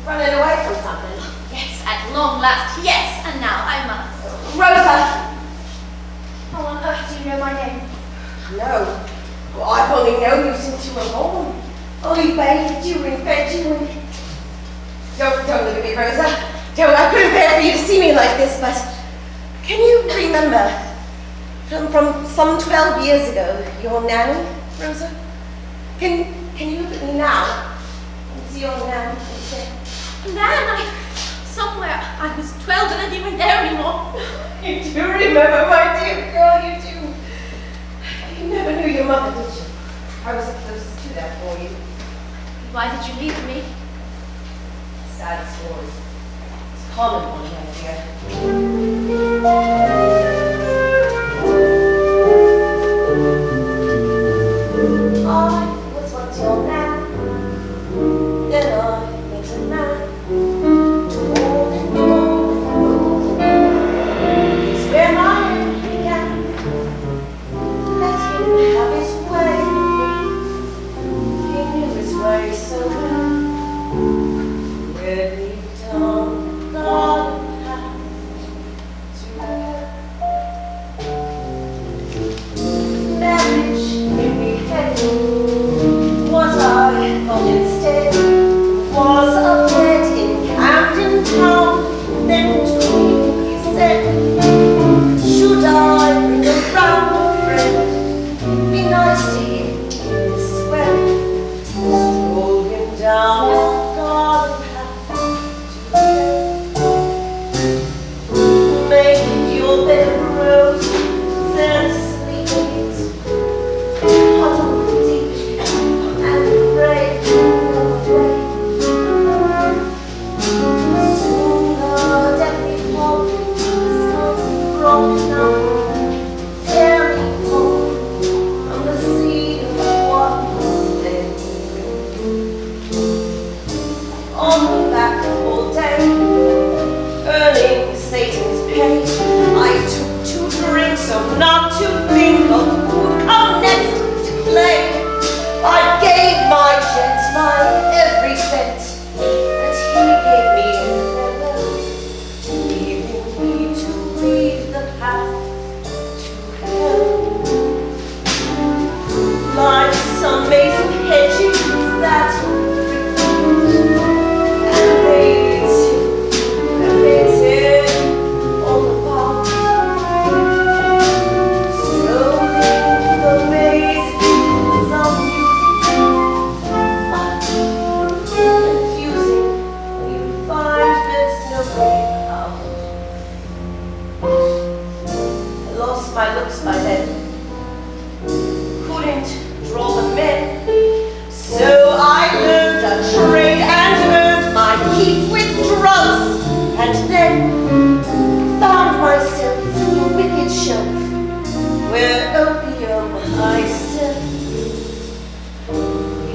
Running away from something. Yes, at long last, yes, and now I must. Rosa. How on earth do you know my name? No. Well, I've only known you since you were born. Only bathed you and fed you and... Don't look at me, Rosa. I couldn't bear for you to see me like this, but... Can you remember from some 12 years ago, your nanny, Rosa? Can you look at me now and see your nanny and say... Nan, somewhere, I was 12 and I didn't there anymore. You do remember, my dear girl, you do. You never knew your mother, did you? I was the closest to that for you. Why did you leave me? Sad story. It's a common one, my dear. I was once your man, then I met a man. Tall and bold and golden, it's where my end began. Let him have his way with me. He knew his way so well. Led me down the garden path to where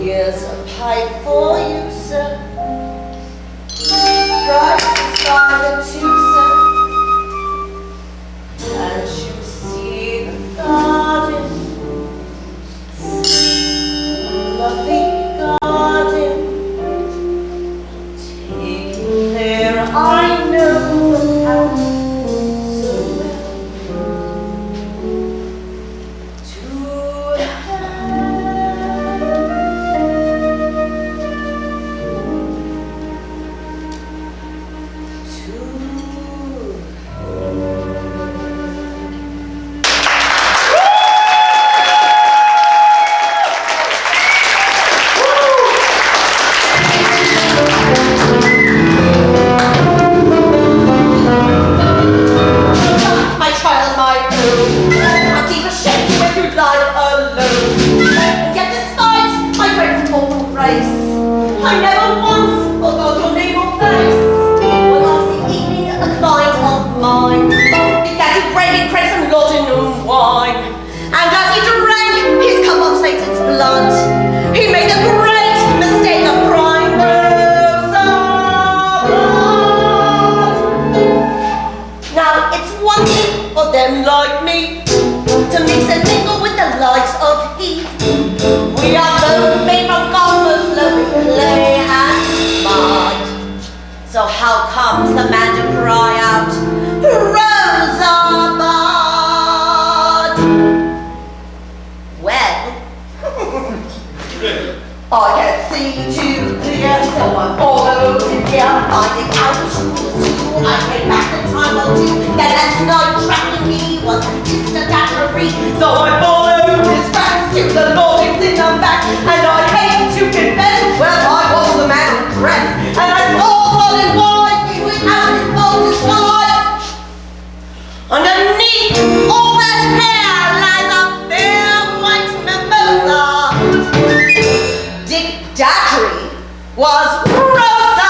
here's a pipe for you, sir. Price is $5 and $2, sir. And you see the garden, lovely garden. Take you there, I know the house so well. I never once forgot your name or face. When last evening a client of mine began to break in crates and laudanum wine, and as he drank his cup of Satan's blood, he made the great mistake of crying Rosa blood. Now it's one thing for them like me to mix and mingle with the likes of he. We are both made from God's lovely clay and mud. So how comes the man to cry out, Rosabud? Well, I can't see too clear, so I'm all alone in here, finding out who I came back the time or two. That last night tracking me was a sister Deirdre, so I followed his tracks to the lodgings in the back, and I hate to confess, well, I was the man who dressed, and I saw solid wise, he was out his full disguise. Underneath all that hair lies a fair white mimosa. Dick Deirdre was Rosa.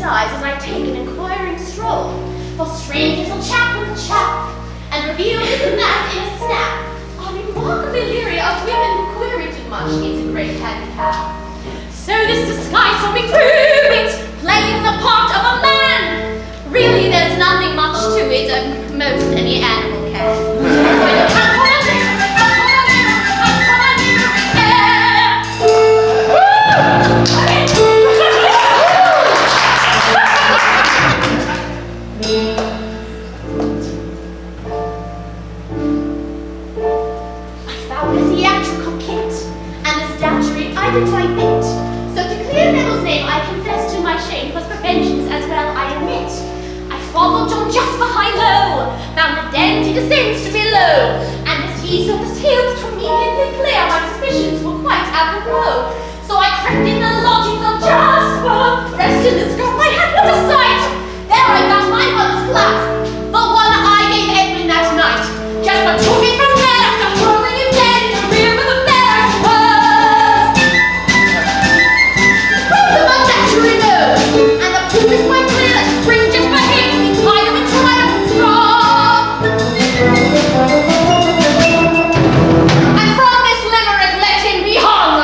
As I take an inquiring stroll, for strangers will chat with a chap, and reveal this and that in a snap. I'll remark a milieu of women who query too much, it's a great handicap. So this disguise saw me through it, playing the part of a man. Really, there's nothing much to it, most any animal can. I bit. So to clear Neville's name, I confess to my shame, 'twas for vengeance as well, I admit. I followed John Jasper high low, found the den he descends to below, and as he saw the tales from me in clear, my suspicions were quite apropos. So I crept in the lodgings of Jasper, dressed in the skirt I had, what a sight! There I found my mother's flat, the one I gave Edwin that night. Jasper took it from there after hurling him dead in the rear of the bed, I suppose. And the proof is quite clear that spring just for him, we tied him and tried him strong. And from this limerick let him be hung.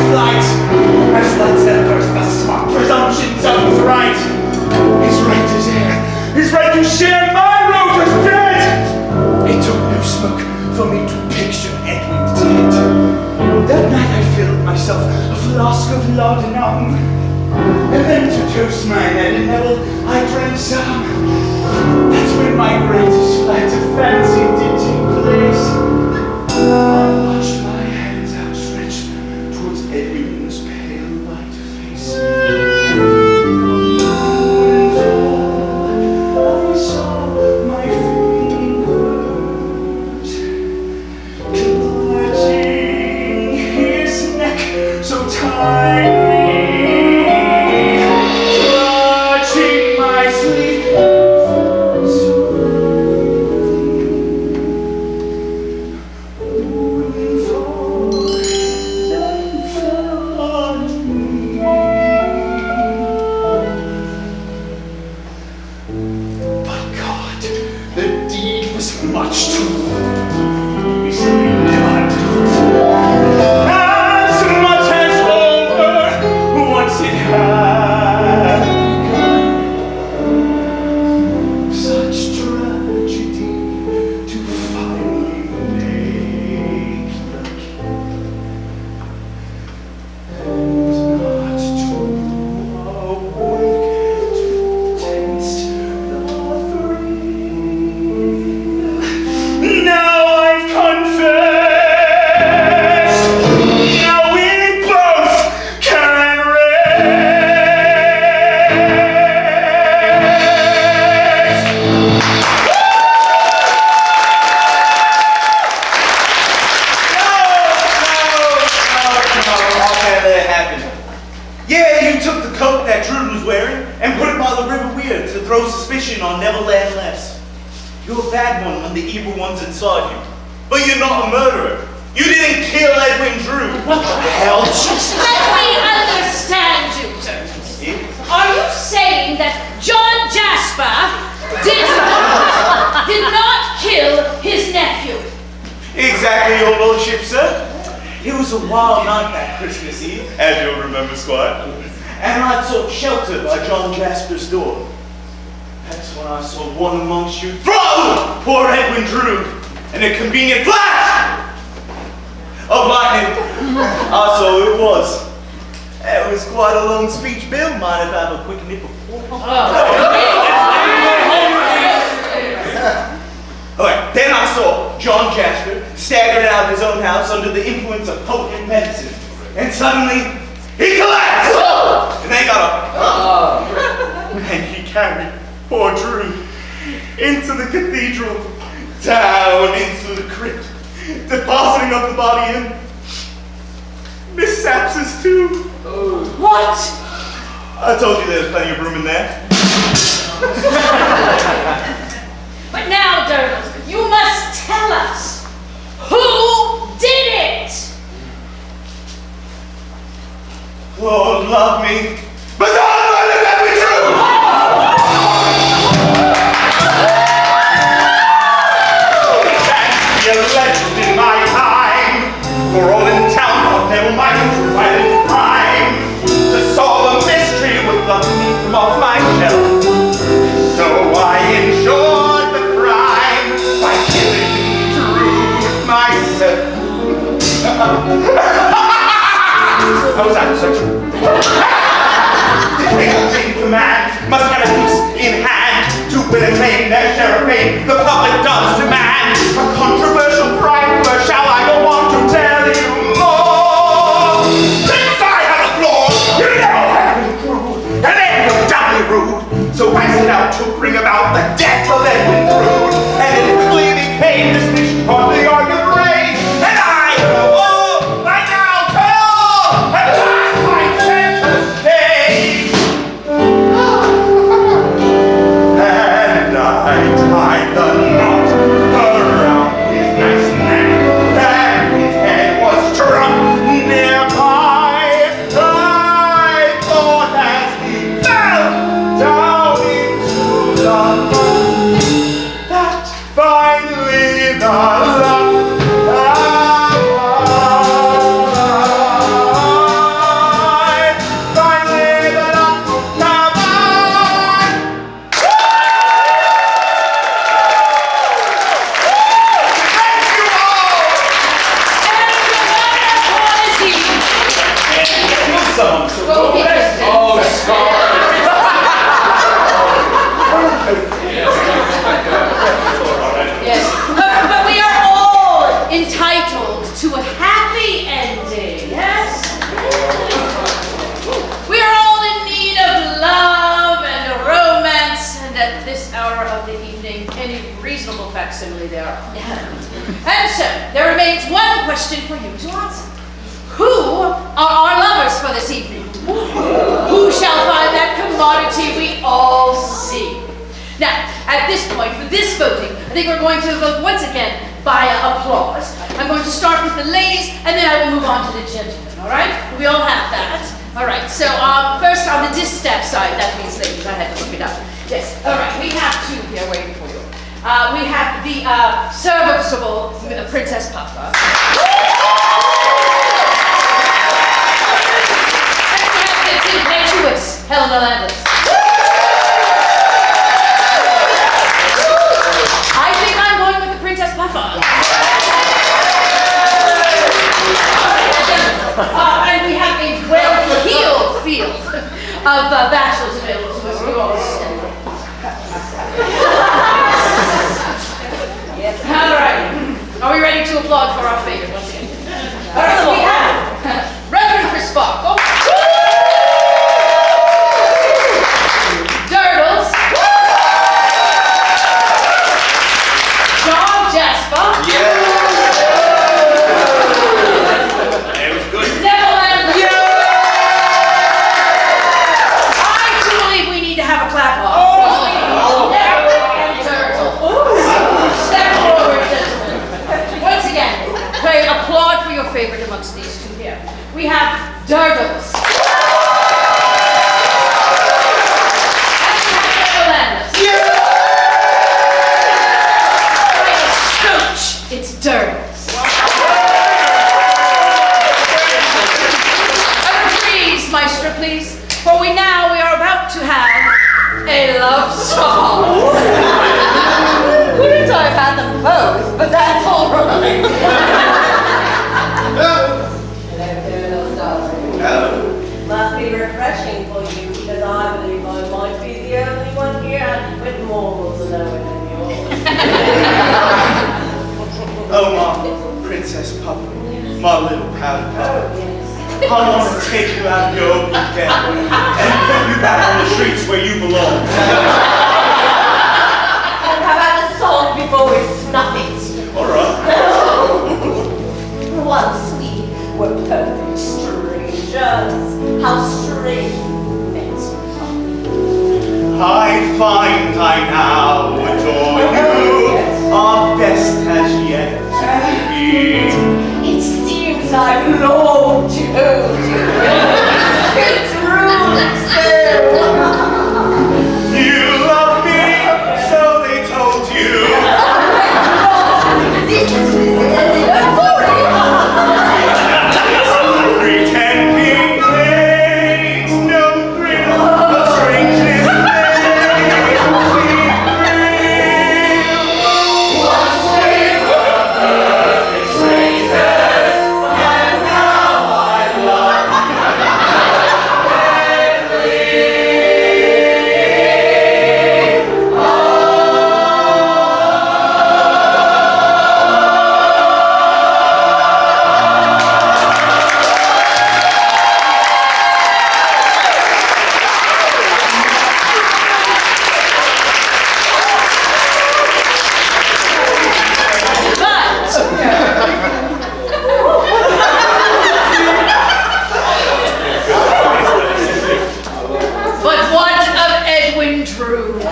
flight. And flight's that burst the smart presumptions of his right. His right to dare, his right to share my Rosa's dead. It took no smoke for me to picture Edwin dead. That night I filled myself a flask of laudanum, and then to toast my head and Neville I drank some. That's when my greatest flight of fancy did take place. I watched my hands outstretched towards Edwin's pale white face. I saw my fingers clutching his neck so tightly, clutching my sleeve. Much too easily done. As much as over once it had begun. Such tragedy to finally make the king, and not to awake to taste the thrill. Now I've confessed. Now we both can rest. No, how can that happen? Yeah, you took the coat that Drood was wearing and put it by the River Weir to throw suspicion on Landless. You're a bad one when the evil one's inside you. But you're not a murderer. You didn't kill Edwin Drood. What the hell? Let me understand you, Turtles. Are you saying that John Jasper did not kill his nephew? Exactly, your lordship, sir. It was a wild night that Christmas Eve, as you'll remember, Squire. And I sought shelter by John Jasper's door. That's when I saw one amongst you throw poor Edwin Drood in a convenient flash of lightning. I saw who it was. It was quite a long speech, Bill. Mind if I have a quick nip of Alright, then I saw John Jasper staggered out of his own house under the influence of potent medicine. And suddenly, he collapsed! And they got up. And he carried poor Drood into the cathedral, down into the crypt, depositing of the body in Miss Sapsea's tomb. What? I told you there was plenty of room in there. But now, Turtles, you must tell us who did it. Lord love me, but don't let it be true! That's the legend in my time, for all in town I'll never mind to violent crime, to solve a mystery with the meat from off my shelf. So I enjoyed the crime by killing Drood myself. I was out of such the king command must have a piece in hand to win and claim their share of fame. The public does demand a controversial crime. Where shall I go on to tell you more? Since I had a flaw, you never have been crude, and then you're doubly rude. So I set out to bring about the death of Edwin Drood, and it quickly became this mission on the argument rain. And I know all I now tell, and last I sent to stay. And I tied the knot around his nice neck, and his head was struck nearby. I thought as he fell down into the mud, that finally the luck Yes, but we are all entitled to a happy ending, yes? We are all in need of love and romance, and at this hour of the evening, any reasonable facsimile thereof. And so, there remains one question for you to answer. Who are our lovers for this evening? Who shall find that commodity we all seek? Now, at this point, for this voting, I think we're going to vote once again by applause. I'm going to start with the ladies, and then I will move on to the gentlemen, all right? We all have that. All right, so first on the distaff side, that means ladies. I had to look it up. Yes, all right, we have two here waiting for you. We have the serviceable Princess Puffer. And we have the impetuous Helena Landless. I think I'm going with the Princess Puffer. And we have a well-heeled field of bachelors available to us. We all stand. Yes. All right. Are we ready to applaud for our favorite once again? All right, we have Reverend Prysock. Durdles. John Jasper. Yeah. It was good. Neverland. Yeah. I do believe we need to have a clap off. Step forward, gentlemen. Once again, pray applaud for your favorite amongst these two here. We have Durdles. And we have Landless. Scooch, it's Durdles. Please, Maestro, please. For we are about to have a love song. Wouldn't I've had them both, but that's all right. Hello. Must be refreshing for you, because I believe I might be the only one here with morals lower than yours. Oh, my Princess Puffer, my little proud puffer. I want to take you out of your open den and put you back on the streets where you belong. And how about a song before we snuff it? All right. Once we were perfect strangers, how strange met. I find I now adore you. Our best has yet to be. It seems I long to hold you. It's rude, You love me, so they told you. Pretending takes no thrill, but strangeness makes me real. Once we were perfect strangers, and now I love But what of Edwin Drood?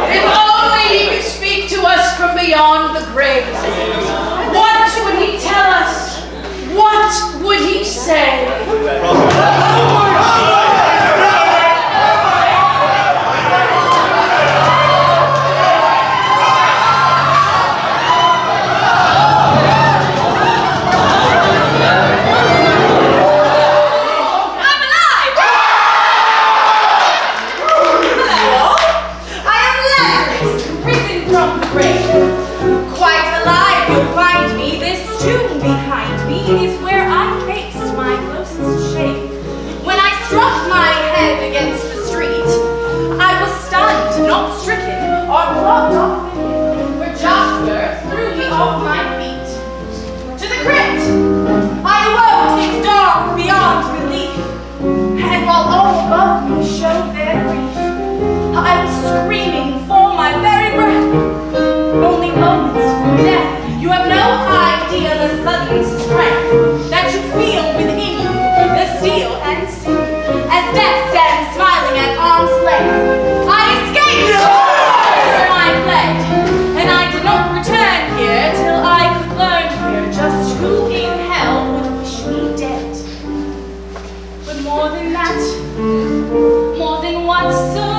If only he could speak to us from beyond the grave. What would he tell us? What would he say? Behind me is where I face my closest shade. not so